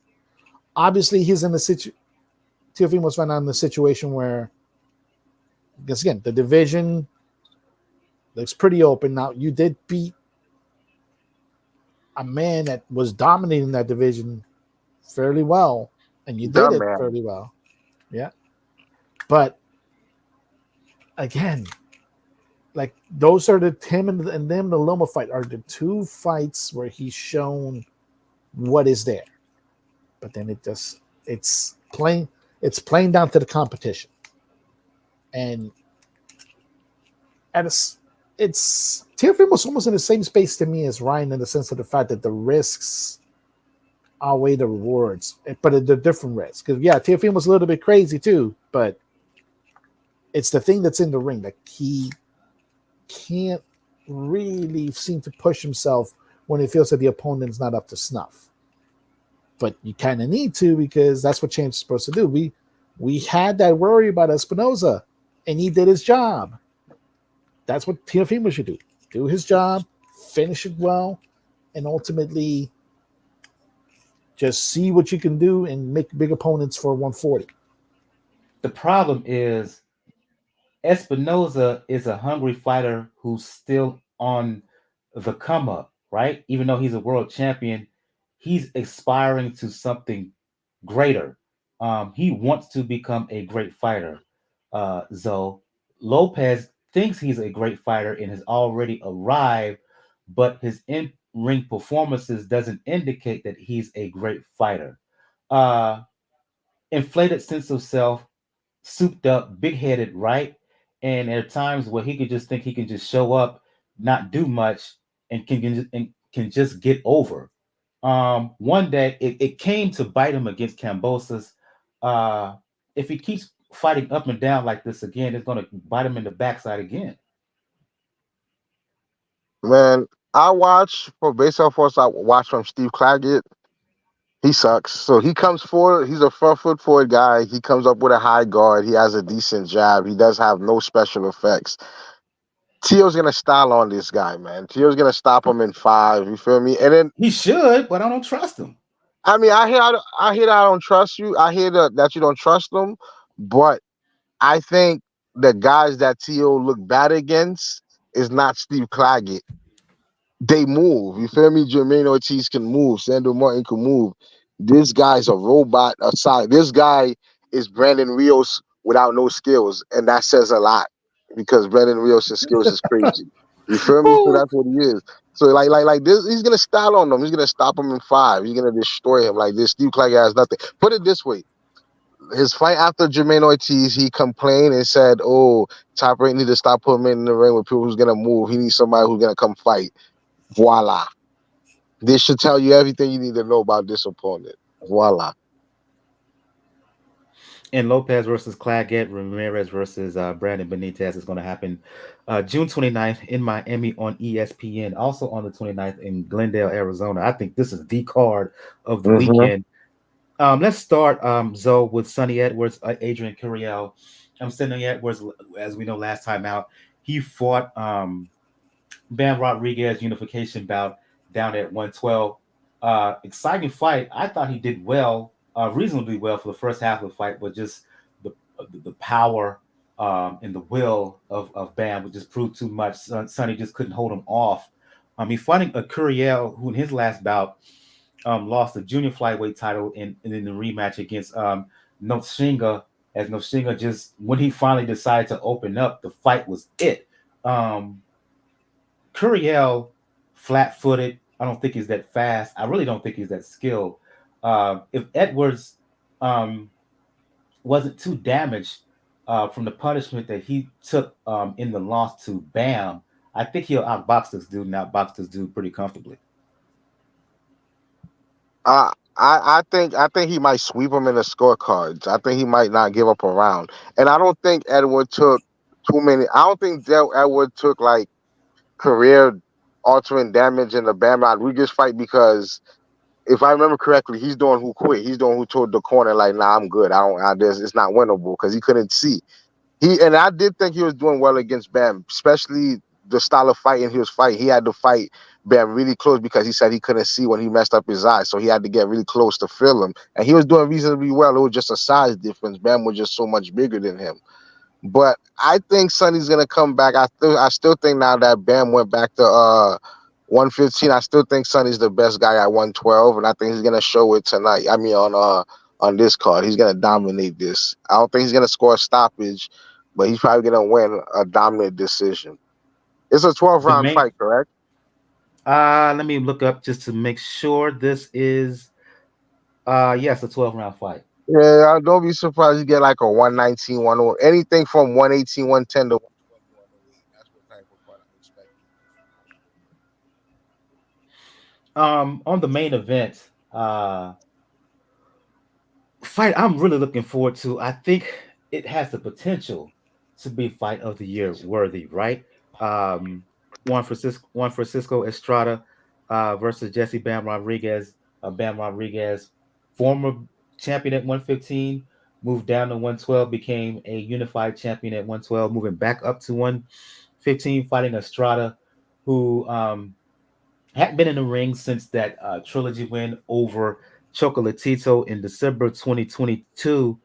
obviously he's in the situation. Teofimo's found out in the situation where, because again, the division looks pretty open now. You did beat a man that was dominating that division fairly well, and you did it fairly well. Yeah. But again, like those are him and them, the Loma fight are the two fights where he's shown what is there. But then it's playing down to the competition. And it's Teofimo's almost in the same space to me as Ryan in the sense of the fact that the risks outweigh the rewards, but they're different risks. Because yeah, Teofimo's a little bit crazy too, but it's the thing that's in the ring that he can't really seem to push himself when he feels that the opponent's not up to snuff. But you kind of need to, because that's what Champs is supposed to do. We had that worry about Espinoza, and he did his job. That's what Teofimo should do. Do his job, finish it well, and ultimately just see what you can do and make big opponents for 140. The problem is Espinoza is a hungry fighter who's still on the come up, right? Even though he's a world champion, he's aspiring to something greater. He wants to become a great fighter. Zoe Lopez thinks he's a great fighter and has already arrived, but his in-ring performances doesn't indicate that he's a great fighter. Uh, Inflated sense of self, souped up, big-headed, right? And there are times where he could just think he can just show up, not do much, and can just get over. One day it came to bite him against Cambosa's. If he keeps fighting up and down like this again, it's going to bite him in the backside again. Man, I watch for base off force. I watch from Steve Claggett. He sucks. So he comes forward. He's a front foot forward guy. He comes up with a high guard. He has a decent jab. He does have no special effects. Tio's gonna style on this guy, man. Tio's gonna stop him in 5. You feel me? And then He should, but I don't trust him. I mean, I hear that I don't trust you. I hear that you don't trust them, but I think the guys that Tio look bad against is not Steve Claggett. They move. You feel me? Jermaine Ortiz can move. Sandro Martin can move. This guy's a robot aside. This guy is Brandon Rios without no skills, and that says a lot because Brandon Rios' skills is crazy. You feel me? So that's what he is. So like this, he's gonna style on them. He's gonna stop him in 5. He's gonna destroy him like this. Steve Claggett has nothing. Put it this way: his fight after Jermaine Ortiz, he complained and said, "Oh, Top Rank need to stop putting him in the ring with people who's gonna move. He needs somebody who's gonna come fight." Voila. This should tell you everything you need to know about this opponent. Voila. And Lopez versus Claggett, Ramirez versus Brandon Benitez is going to happen June 29th in Miami on ESPN. Also on the 29th in Glendale, Arizona. I think this is the card of the weekend. Let's start, Zoe, with Sonny Edwards, Adrian Curiel. Sonny Edwards, as we know, last time out, he fought Bam Rodriguez unification bout down at 112. Exciting fight. I thought he did well, reasonably well for the first half of the fight, but just the power and the will of Bam would just prove too much. Sonny just couldn't hold him off. He's fighting a Curiel who in his last bout lost the junior flyweight title in the rematch against Noshinga. As Noshinga just, when he finally decided to open up, the fight was it. Curiel, flat-footed. I don't think he's that fast. I really don't think he's that skilled. If Edwards wasn't too damaged from the punishment that he took in the loss to Bam, I think he'll outbox this dude and outbox this dude pretty comfortably. I think he might sweep him in the scorecards. I think he might not give up a round. And I don't think Edward took too many. I don't think Edward took like career altering damage in the Bam Rodriguez fight because if I remember correctly, he's the one who quit. He's the one who told the corner like, "Nah, I'm good. It's not winnable," because he couldn't see. And I did think he was doing well against Bam, especially the style of fighting he was fighting. He had to fight Bam really close because he said he couldn't see when he messed up his eyes, so he had to get really close to feel him. And he was doing reasonably well. It was just a size difference. Bam was just so much bigger than him. But I think Sonny's gonna come back. I still think now that Bam went back to 115, I still think Sonny's the best guy at 112, and I think he's gonna show it tonight. I mean on this card. He's gonna dominate this. I don't think he's gonna score a stoppage, but he's probably gonna win a dominant decision. It's a 12-round fight, correct? Let me look up just to make sure. This is yes, a 12-round fight. Yeah, don't be surprised you get like a 119, 108, anything from 118, 110 to 112, 108. That's what type of fight I'm expecting. On the main event, fight I'm really looking forward to. I think it has the potential to be fight of the year worthy, right? Juan Francisco Estrada versus Jesse Bam Rodriguez. Bam Rodriguez, former champion at 115, moved down to 112, became a unified champion at 112, moving back up to 115, fighting Estrada, who hadn't been in the ring since that trilogy win over Chocolatito in December 2022.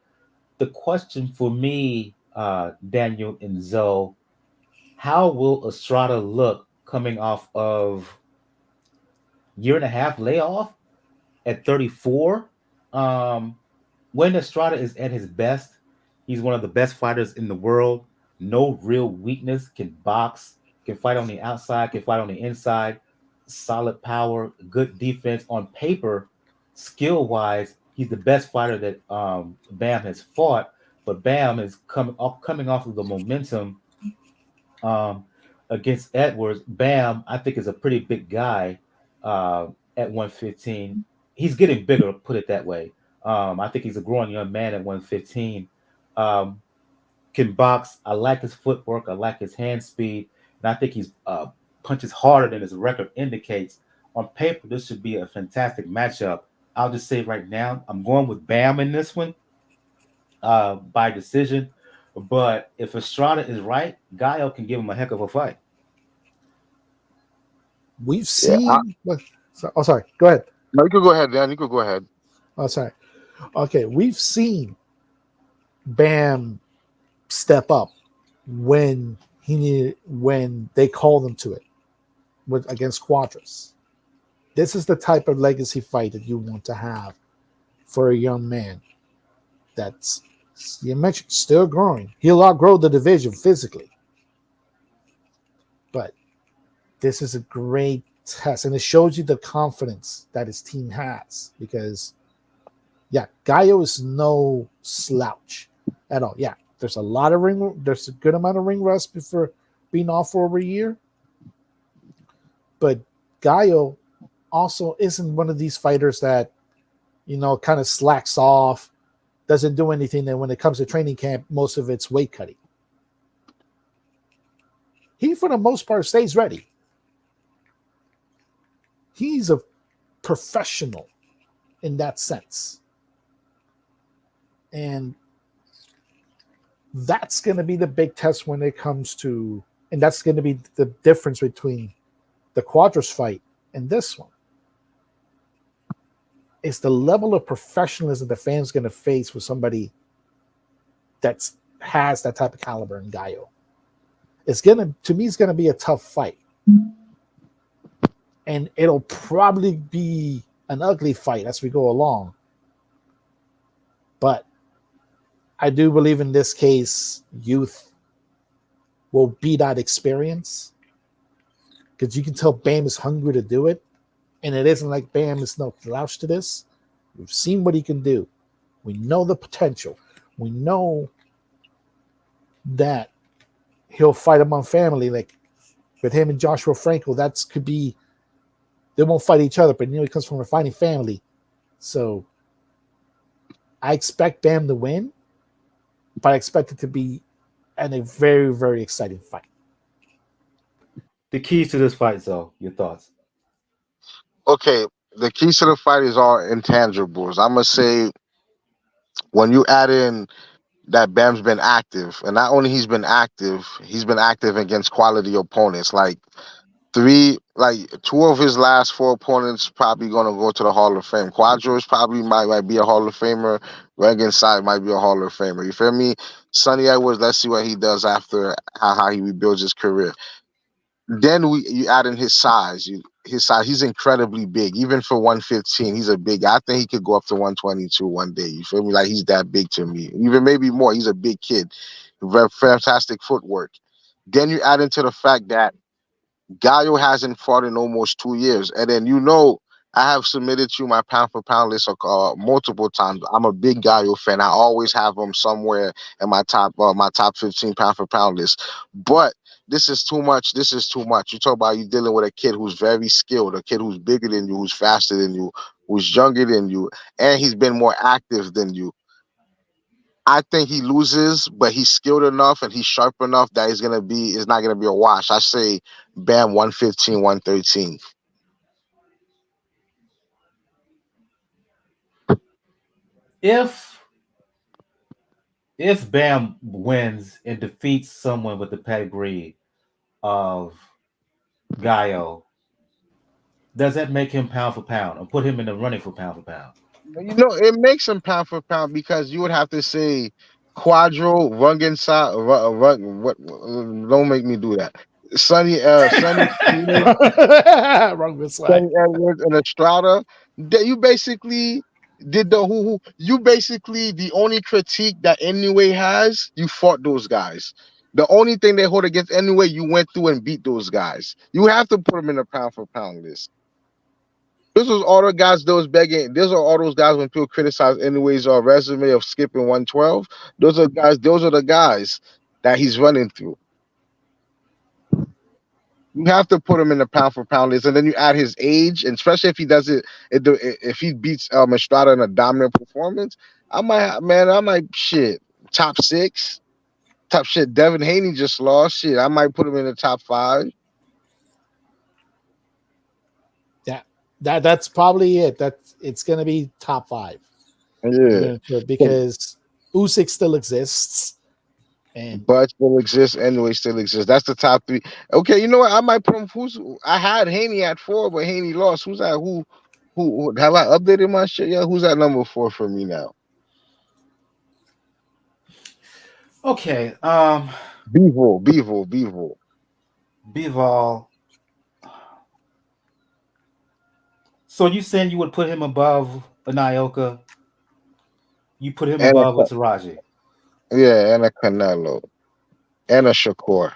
The question for me, Daniel and Zoe, how will Estrada look coming off of year and a half layoff at 34? When Estrada is at his best, he's one of the best fighters in the world. No real weakness, can box, can fight on the outside, can fight on the inside. Solid power, good defense on paper. Skill wise, he's the best fighter that Bam has fought. But Bam is coming off of the momentum against Edwards. Bam, I think, is a pretty big guy. uh, at 115. He's getting bigger, put it that way. I think he's a growing young man at 115. Um, can box. I like his footwork. I like his hand speed, and I think he's punches harder than his record indicates. On paper, this should be a fantastic matchup. I'll just say right now, I'm going with Bam in this one by decision. But if Estrada is right, Gallo can give him a heck of a fight. We've Yeah. seen. Oh, sorry. Go ahead. No, you could go ahead, Dan. You could go ahead. Oh, sorry. Okay, we've seen Bam step up when he needed, when they called him to it against Quadras. This is the type of legacy fight that you want to have for a young man that's, you mentioned, still growing. He'll outgrow the division physically, but this is a great test, and it shows you the confidence that his team has. Because, yeah, Gallo is no slouch at all. Yeah, there's a good amount of ring rust before being off for over a year, but Gallo also isn't one of these fighters that, kind of slacks off, doesn't do anything. Then when it comes to training camp, most of it's weight cutting. He, for the most part, stays ready. He's a professional in that sense. And that's going to be the big test when it comes to, and that's going to be the difference between the Quadras fight and this one. It's the level of professionalism the fans going to face with somebody that has that type of caliber in Gallo. It's going to be a tough fight. And it'll probably be an ugly fight as we go along. But I do believe in this case, youth will beat out experience, because you can tell Bam is hungry to do it. And it isn't like Bam is no slouch to this. We've seen what he can do. We know the potential. We know that he'll fight among family. Like with him and Joshua Franco, that could be, they won't fight each other, but he comes from a fighting family. So I expect Bam to win, but I expect it to be a very, very exciting fight. The keys to this fight, though, your thoughts? Okay, the keys to the fight is all intangibles. I'm gonna say when you add in that Bam's been active, and not only he's been active against quality opponents. Like two of his last four opponents probably gonna go to the Hall of Fame. Quadros probably might be a Hall of Famer. Reagan Side might be a Hall of Famer. You feel me? Sonny Edwards, let's see what he does after how he rebuilds his career. Then you add in his size. His size, he's incredibly big. Even for 115, he's a big guy. I think he could go up to 122 one day. You feel me? Like, he's that big to me. Even maybe more. He's a big kid. Very fantastic footwork. Then you add into the fact that Gallo hasn't fought in almost 2 years. And then, I have submitted you my pound for pound list multiple times. I'm a big Gallo fan. I always have him somewhere in my top 15 pound for pound list. But this is too much. This is too much. You talk about you dealing with a kid who's very skilled, a kid who's bigger than you, who's faster than you, who's younger than you, and he's been more active than you. I think he loses, but he's skilled enough and he's sharp enough that it's not gonna be a wash. I say Bam 115, 113. If Bam wins and defeats someone with the pedigree of Gallo, does that make him pound for pound or put him in the running for pound? It makes him pound for pound because you would have to say Quadro, Rungensa, what? Don't make me do that. Sonny Wrong this way. Edwards and Estrada. That you basically did the who. You basically, the only critique that Anyway has, you fought those guys. The only thing they hold against Anyway, you went through and beat those guys. You have to put them in a pound for pound list. This was all the guys that was begging. These are all those guys when people criticize Anyway's resume of skipping 112. Those are the guys that he's running through. You have to put him in the pound for pound list, and then you add his age, and especially if he does if he beats Estrada in a dominant performance, I might shit top 6, top shit. Devin Haney just lost shit. I might put him in the top 5. That's probably it. It's gonna be top 5. Yeah, Because Usyk still exists, and but still exists anyway. Still exists. That's the top 3. Okay, you know what? I might put him. I had Haney at 4, but Haney lost. Who's that? Who have I updated my shit? Yeah, who's at number 4 for me now? Okay. Bivol. So you saying you would put him above Anioka? You put him And above Taraji? yeah, and a Canelo. And a Shakur.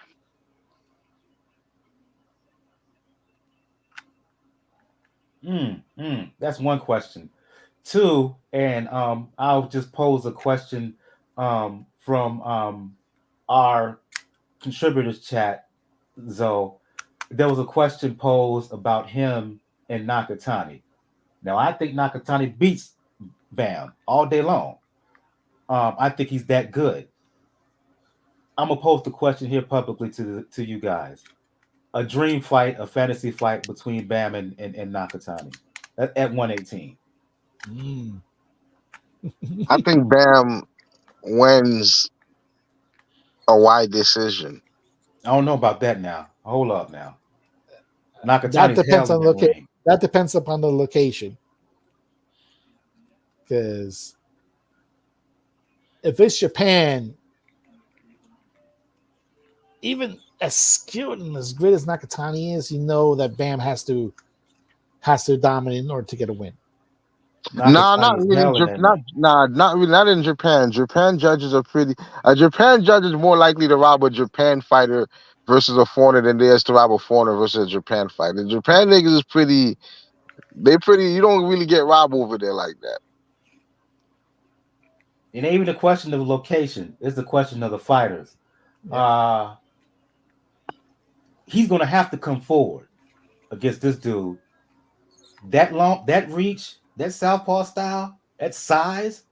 That's one question. 2, and I'll just pose a question from our contributors chat. Zoe, there was a question posed about him and Nakatani. Now I think Nakatani beats Bam all day long. I think he's that good. I'm gonna pose the question here publicly to you guys. A dream fight, a fantasy fight between Bam and Nakatani at 118. I think Bam wins a wide decision. I don't know about that now. Hold up now. that Nakatani's depends hell on in that location. ring. That depends upon the location. Because if it's Japan, even as skilled and as great as Nakatani is, you know that Bam has to dominate in order to get a win. Nah, not Nakatani is really. hell in that ring. Not really. Not in Japan. Japan judges are pretty. A Japan judge is more likely to rob a Japan fighter versus a foreigner than they is to rob a foreigner versus a Japan fighter. The Japan niggas is pretty. They pretty. You don't really get robbed over there like that. It ain't even a question of location. It's a question of the fighters. Yeah. He's gonna have to come forward against this dude. That long, that reach, that southpaw style, that size,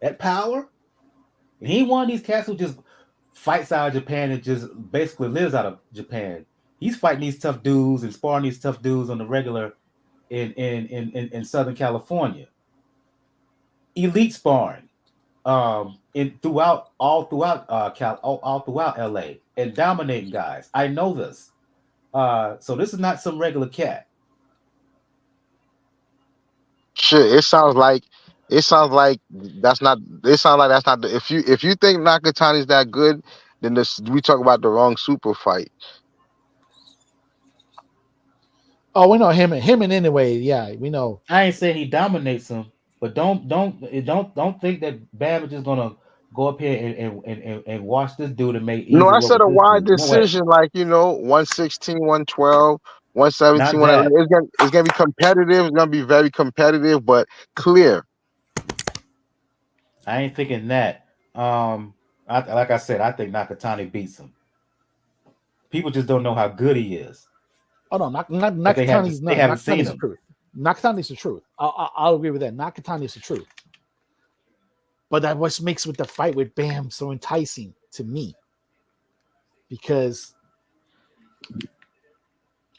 that power. And he ain't one of these cats who just fights out of Japan and just basically lives out of Japan. He's fighting these tough dudes and sparring these tough dudes on the regular in Southern California. Elite sparring. In throughout all throughout all throughout LA and dominating guys. I know this. So this is not some regular cat. Shit, it sounds like that's not. It sounds like that's not. If you think Nakatani's that good, then we talk about the wrong super fight. Oh, we know him and anyway. Yeah, we know. I ain't saying he dominates him, but don't think that Bam is just gonna go up here and watch this dude and make No, easy I work said with a this wide dude. No way. decision, like 116, 112, Not 117, that. It's gonna be competitive. It's gonna be very competitive, but clear. I ain't thinking that. Like I said, I think Nakatani beats him. People just don't know how good he is. Oh no, But Nakatani's they not. haven't seen Nakatani's the him. truth. Nakatani's the truth. I'll agree with that. Nakatani's the truth. But that what makes with the fight with Bam so enticing to me, because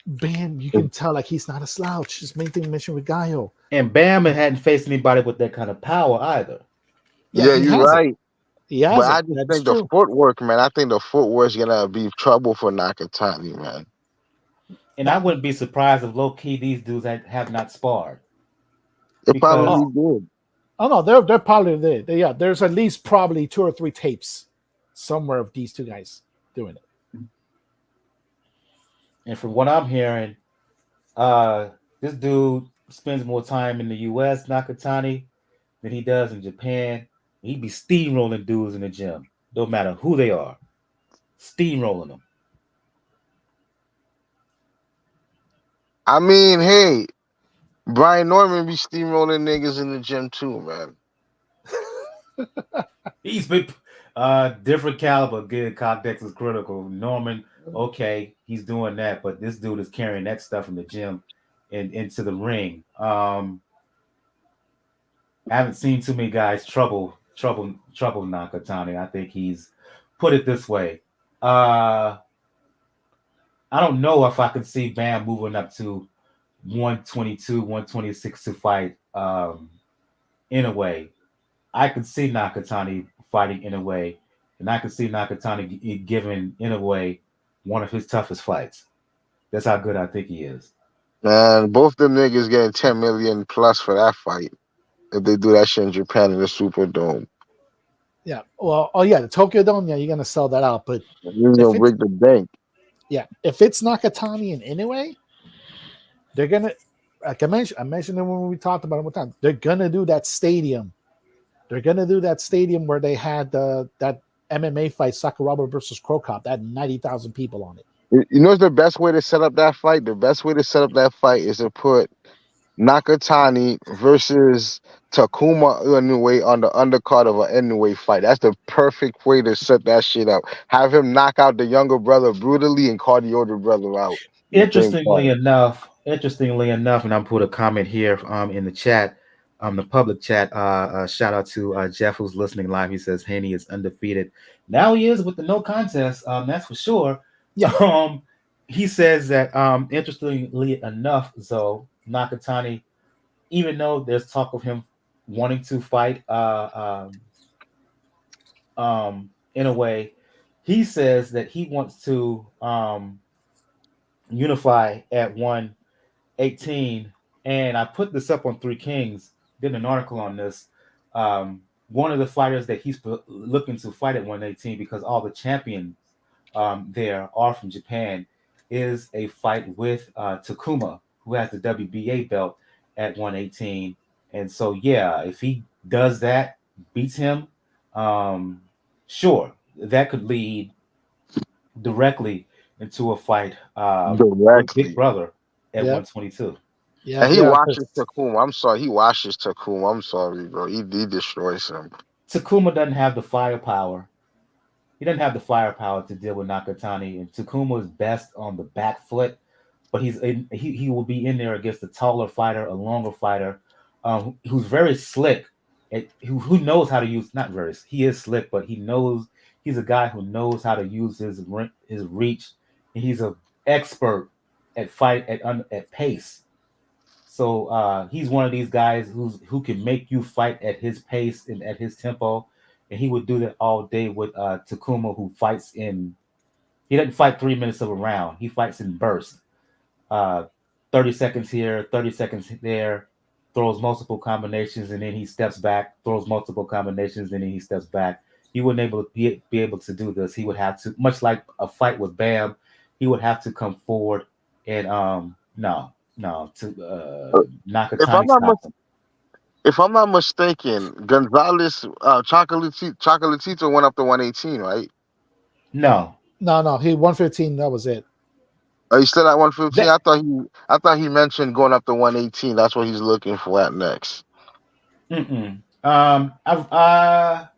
Bam, you can tell like he's not a slouch. Just main thing mentioned with Gaio. And Bam hadn't faced anybody with that kind of power either. Yeah, he you're has it. right. He has But it. I just That's think the true. footwork, man. I think the footwork's gonna be trouble for Nakatani, man. And I wouldn't be surprised if low key these dudes have not sparred. It Because probably did. Oh no, they're probably there. Yeah, there's at least probably 2 or 3 tapes somewhere of these two guys doing it. and from what I'm hearing, this dude spends more time in the US, Nakatani, than he does in Japan. He be steamrolling dudes in the gym. Don't matter who they are. Steamrolling them. I mean, hey, Brian Norman be steamrolling niggas in the gym too, man. He's been different caliber. Good context is critical. Norman okay, he's doing that, but this dude is carrying that stuff in the gym and into the ring. I haven't seen too many guys trouble Nakatani. I think he's put it this way. Uh I don't know if I could see Bam moving up to 122, 126 to fight in a way. I could see Nakatani fighting in a way, and I could see Nakatani giving in a way one of his toughest fights. That's how good I think he is. Man, both them niggas getting 10 million plus for that fight if they do that shit in Japan in the Superdome. Yeah. Well, oh yeah, the Tokyo Dome. Yeah, you're gonna sell that out. But You if gonna it's break the bank. if it's Nakatani and Inoue, they're gonna. Like I mentioned it when we talked about it one time. They're gonna do that stadium. They're gonna do that stadium where they had that MMA fight, Sakuraba versus Krokop, that had 90,000 people on it. You know what's the best way to set up that fight? The best way to set up that fight is to put Nakatani versus Takuma Inoue on the undercard of an Inoue fight. That's the perfect way to set that shit up. Have him knock out the younger brother brutally and call the older brother out in the same Interestingly fight. enough, and I'm put a comment here in the chat, the public chat. Shout out to Jeff who's listening live. He says Haney is undefeated. Now he is with the no contest. That's for sure. Yeah. He says that interestingly enough, though Nakatani, even though there's talk of him wanting to fight in a way, he says that he wants to unify at 118. And I put this up on Three Kings, did an article on this. One of the fighters that he's looking to fight at 118, because all the champions there are from Japan, is a fight with Takuma, who has the WBA belt at 118. And so, yeah, if he does that, beats him, sure, that could lead directly into a fight with Big Directly. Brother at Yeah. 122. Yeah. And he Yeah. watches Takuma. I'm sorry. He watches Takuma. I'm sorry, bro. He destroys him. Takuma doesn't have the firepower. He doesn't have the firepower to deal with Nakatani, and Takuma is best on the back foot. But he will be in there against a taller fighter, a longer fighter, who's very slick, and who knows how to use. Not very. He is slick, but he knows. He's a guy who knows how to use his reach, and he's an expert at at pace. So he's one of these guys who can make you fight at his pace and at his tempo, and he would do that all day with Takuma, who fights in. He doesn't fight 3 minutes of a round. He fights in bursts. Uh, 30 seconds here, 30 seconds there, throws multiple combinations, and then he steps back, throws multiple combinations, and then he steps back. He wouldn't be able to do this. He would have to, much like a fight with Bam, he would have to come forward and to If I'm Nakatani not stop him. If I'm not mistaken, Gonzalez Chocolatito went up to 118, right? No, No. He 115. That was it. Are you still at 115? that I thought he mentioned going up to 118. That's what he's looking for at next. mm-mm. I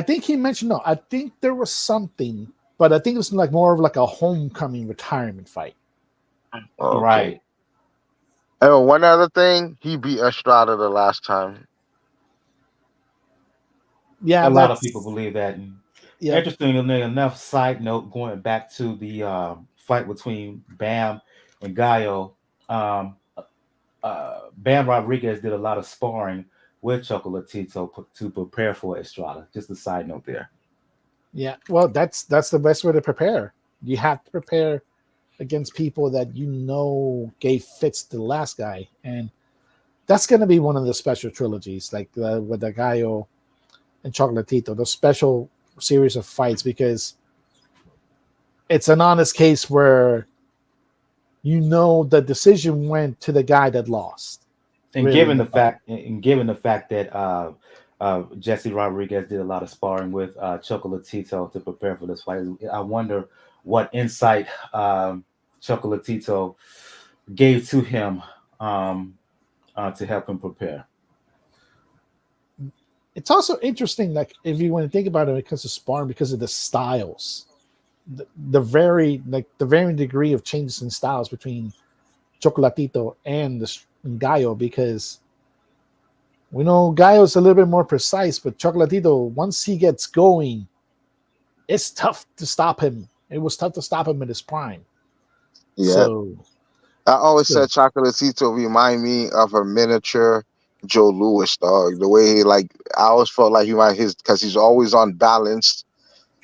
think he mentioned no. I think there was something, but I think it was like more of like a homecoming retirement fight. Okay. Right. And one other thing, he beat Estrada the last time. Yeah, A lot of people believe that. And yeah. interestingly enough, side note, going back to the fight between Bam and Gallo, Bam Rodriguez did a lot of sparring with Chocolatito to prepare for Estrada. Just a side note there. Yeah, well, that's the best way to prepare. You have to prepare against people that you know gave fits to the last guy, and that's going to be one of the special trilogies, like with the Gallo and Chocolatito, the special series of fights, because it's an honest case where you know the decision went to the guy that lost. And Really, given the fact that Jesse Rodriguez did a lot of sparring with Chocolatito to prepare for this fight, I wonder what insight Chocolatito gave to him to help him prepare. It's also interesting, like if you want to think about it, when it comes to sparring, because of the styles. the very like the varying degree of changes in styles between Chocolatito and and Gallo, because we know Gallo's a little bit more precise, but Chocolatito, once he gets going, it's tough to stop him. It was tough to stop him in his prime. Yeah. So, I always so said Chocolatito remind me of a miniature Joe Louis, dog. The way he like, I always felt like he might his because he's always on balance.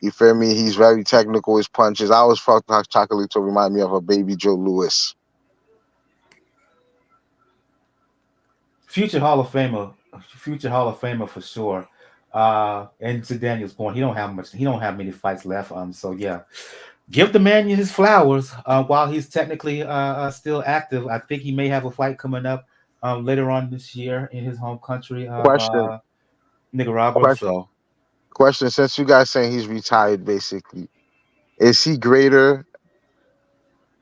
You feel me? He's very technical. His punches. I always felt like Chocolatito remind me of a baby Joe Louis. Future Hall of Famer, future Hall of Famer for sure. And to Daniel's point, he don't have many fights left. So yeah, give the man his flowers while he's technically still active. I think he may have a fight coming up later on this year in his home country of Question, Nicaragua. question, So question. Since you guys saying he's retired, basically, is he greater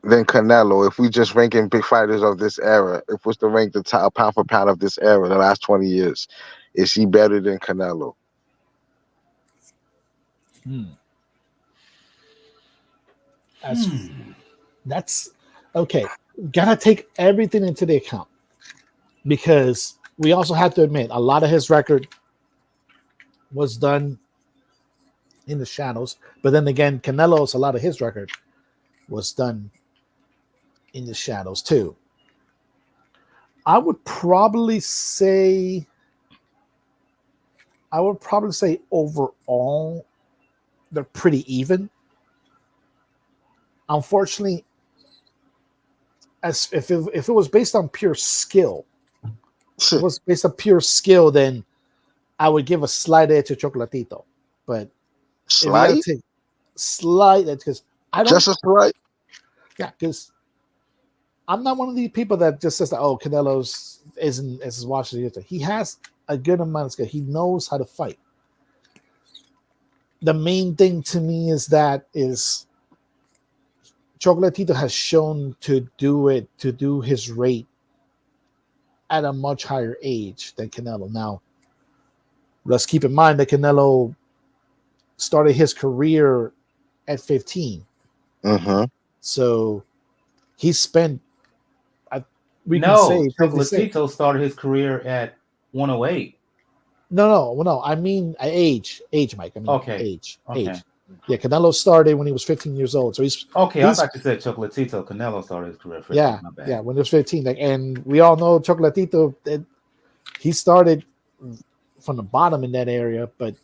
than Canelo? If we just ranking big fighters of this era, if we're to rank the top pound for pound of this era, the last 20 years, is he better than Canelo? hmm, as hmm. that's okay. Gotta take everything into the account, because we also have to admit a lot of his record was done in the shadows. But then again, Canelo's a lot of his record was done in the shadows too. I would probably say overall they're pretty even. Unfortunately, as if it was based on pure skill, if it was based on pure skill, then I would give a slight edge to Chocolatito. But if you got to Slight? take slight edge, because I don't, Just a slight? yeah, because I'm not one of these people that just says that, oh, Canelo's isn't as watched as he has a good amount of skill. He knows how to fight. The main thing to me is Chocolatito has shown to do his rate at a much higher age than Canelo. Now, let's keep in mind that Canelo started his career at 15. Mm-hmm. So he spent, we can No, say, Chocolatito started his career at 108. no. I mean age, Mike. I mean Okay, okay, age. Yeah, Canelo started when he was 15 years old. So okay. I he's thought you said Chocolatito. Canelo started his career at 15. yeah, My bad. yeah, when he was 15. Like, and we all know Chocolatito, he started from the bottom in that area, but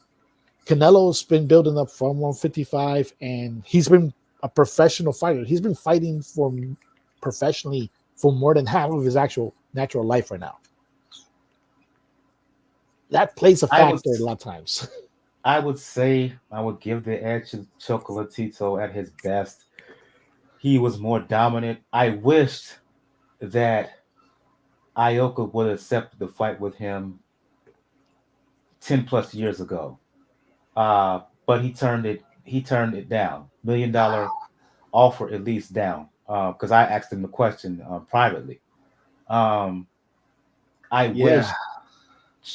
Canelo's been building up from 155, and he's been a professional fighter. He's been fighting for professionally for more than half of his actual natural life right now. That plays a I would factor a lot of times. I would say I would give the edge to Chocolatito at his best. He was more dominant. I wished that Ioka would have accepted the fight with him 10 plus years ago. But he turned it down. $1 million offer at least down. Because I asked him the question privately. Um, I Yeah, wish,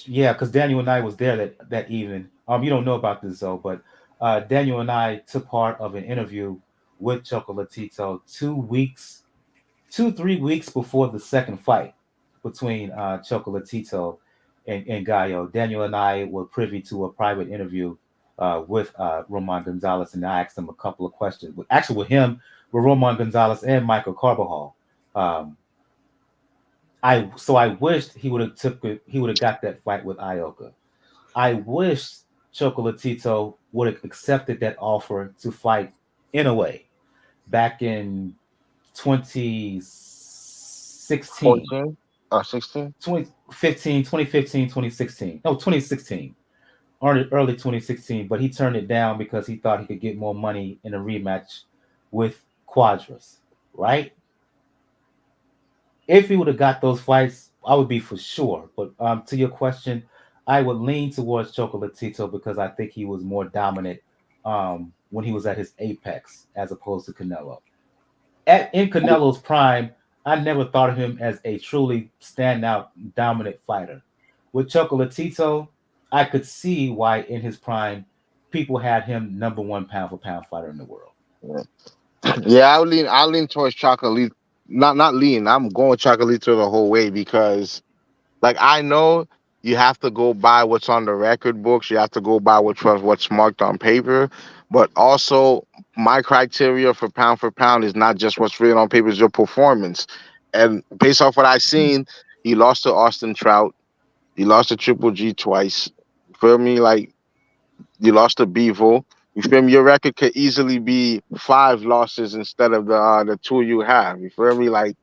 yeah, because Daniel and I was there that evening. You don't know about this though, but Daniel and I took part of an interview with Chocolatito 2 weeks, 3 weeks before the second fight between Chocolatito and Gallo. Daniel and I were privy to a private interview with Roman Gonzalez, and I asked him a couple of questions. Actually, with him, with Roman Gonzalez and Michael Carbajal. Um, I wished he would have took it. He would have got that fight with Ioka. I wished Chocolatito would have accepted that offer to fight in a way back in 2016, 14 or 16? 2015, 2015, 2016. No, 2016. Early 2016, but he turned it down because he thought he could get more money in a rematch with Quadras, right? If he would have got those fights, I would be for sure. But to your question, I would lean towards Chocolatito because I think he was more dominant when he was at his apex as opposed to Canelo. In Canelo's prime, I never thought of him as a truly standout dominant fighter. With Chocolatito, I could see why in his prime people had him number one pound for pound fighter in the world. Yeah, I'll lean towards chocolate. Not lean. I'm going chocolate the whole way because like I know you have to go by what's on the record books. You have to go by what's marked on paper. But also my criteria for pound is not just what's written on paper, it's your performance. And based off what I've seen, he lost to Austin Trout. He lost to Triple G twice. You feel me? Like you lost to Bevo. You feel me? Your record could easily be 5 losses instead of the two you have. You feel me? Like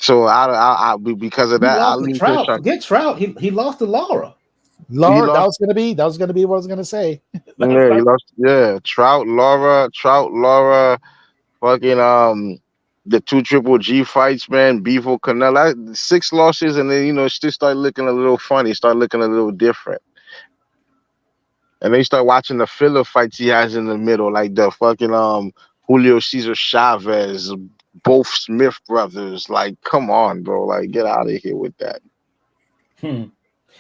so, because of He that, I lost to lean to Trout. Chuck. Forget Trout. He lost to Laura. He Laura, lost. that was gonna be what I was gonna say. Yeah, he lost. Yeah, Trout, Laura, fucking the two Triple G fights, man. Bevo, Canelo, 6 losses, and then it still start looking a little funny, start looking a little different. And then you start watching the filler fights he has in the middle, like the fucking Julio Cesar Chavez, both Smith brothers. Like, come on, bro. Like, get out of here with that. Hmm.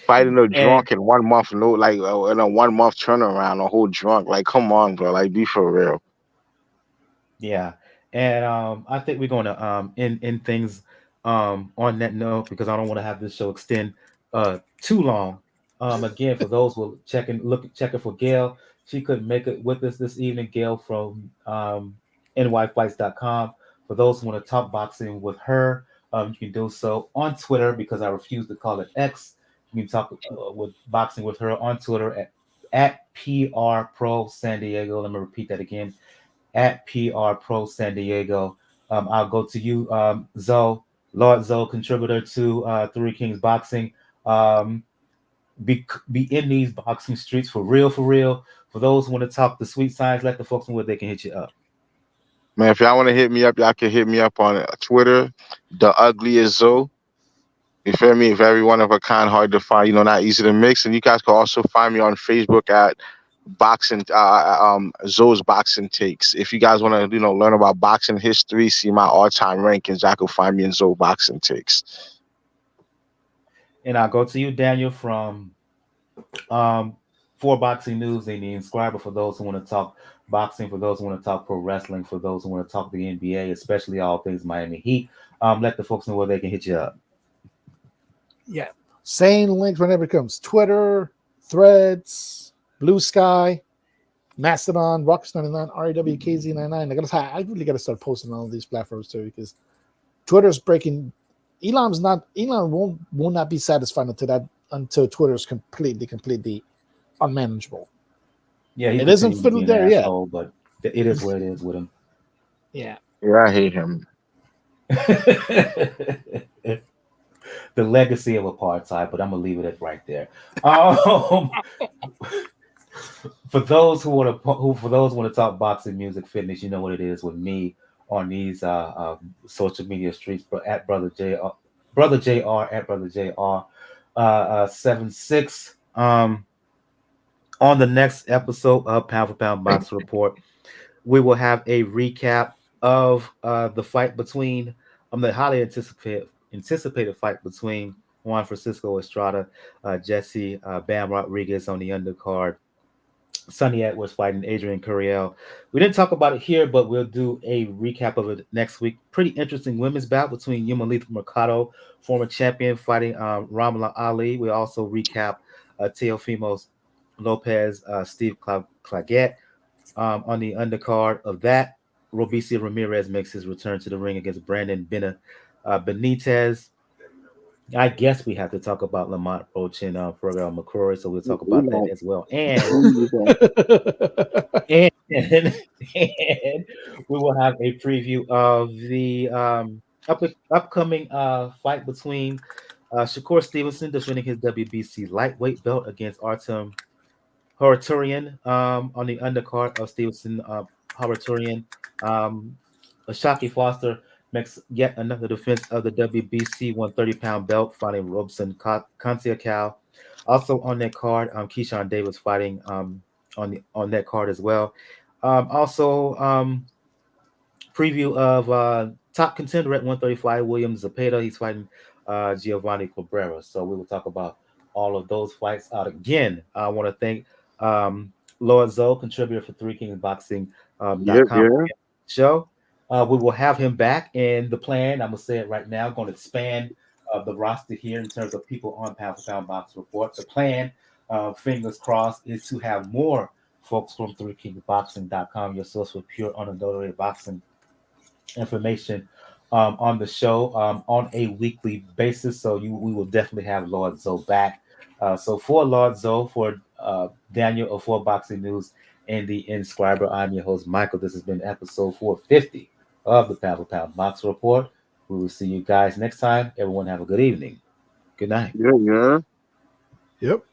Fighting a And drunk in 1 month, no, like in a 1 month turnaround, a whole drunk. Like, come on, bro. Like, be for real. yeah, and I think we're going to end things on that note because I don't want to have this show extend too long. Again, for those who are checking for Gail, she couldn't make it with us this evening. Gail from nyfights.com. For those who want to talk boxing with her, you can do so on Twitter because I refuse to call it X. You can talk with boxing with her on Twitter at PR Pro San Diego. Let me repeat that again at PR Pro San Diego. I'll go to you, Zoe, Lord Zoe, contributor to Three Kings Boxing. Um, be in these boxing streets for real, for real. For those who want to talk the sweet science, let the folks know where they can hit you up. Man, if y'all want to hit me up, y'all can hit me up on Twitter, the ugliest Zoe. You feel me? Very one of a kind, hard to find, not easy to mix. And you guys can also find me on Facebook at boxing Zoe's boxing takes. If you guys want to, learn about boxing history, see my all-time rankings, I can find me in Zoe boxing takes. And I'll go to you, Daniel, from um, for boxing news and the inscriber for those who want to talk boxing, for those who want to talk pro wrestling, for those who want to talk the NBA, especially all things Miami Heat. Let the folks know where they can hit you up. Yeah. Same links whenever it comes. Twitter, Threads, Blue Sky, Mastodon, Rockers99, RAWKZ99. I really gotta start posting on all these platforms too because Twitter's breaking. Elon will not be satisfied until Twitter's completely unmanageable. Yeah, he's It isn't continuing to be fiddled an there yet. asshole, but it is what it is with him. Yeah. Yeah, I hate him. The legacy of apartheid, but I'm gonna leave it at right there. Um, for those who want to talk boxing, music, fitness, you know what it is with me on these social media streets. But at brother Jr at brother Jr 76. On the next episode of Pound for Pound Box Report, we will have a recap of the fight between the highly anticipated fight between Juan Francisco Estrada, Jesse Bam Rodriguez on the undercard. Sonny Edwards fighting Adrian Curiel. We didn't talk about it here, but we'll do a recap of it next week. Pretty interesting women's bout between Yumalita Mercado, former champion, fighting Ramla Ali. We also recap Teofimo's Lopez, Steve Claggett. On the undercard of that, Robeisy Ramirez makes his return to the ring against Brandon Benitez. I guess we have to talk about Lamont, Roach, and Feargal, McCrory, so we'll talk We about that know. as well. And We know. and, and, and we will have a preview of the upcoming fight between Shakur Stevenson defending his WBC lightweight belt against Artem Horaturian on the undercard of Stevenson Horaturian. Ashaki Foster makes yet another defense of the WBC 130-pound belt, fighting Robson Cow. Also on that card, Keyshawn Davis fighting on that card as well. Also, preview of top contender at 135, William Zepeda. He's fighting Giovanni Cabrera. So we will talk about all of those fights out again. I want to thank Lord Zoe, contributor for Three Kings Boxing Yeah, .com yeah. show. We will have him back, and the plan, I'm gonna say it right now, going to expand the roster here in terms of people on Pound for Pound Box Report. The plan, fingers crossed, is to have more folks from ThreeKingsBoxing.com, your source for pure unadulterated boxing information on the show on a weekly basis. So we will definitely have Lord Zoe back. So for Lord Zoe, for Daniel of For Boxing News and the Inscriber, I'm your host, Michael. This has been episode 450 of the Pound for Pound Box Report. We will see you guys next time. Everyone have a good evening. Good night. Yeah, yeah. Yep.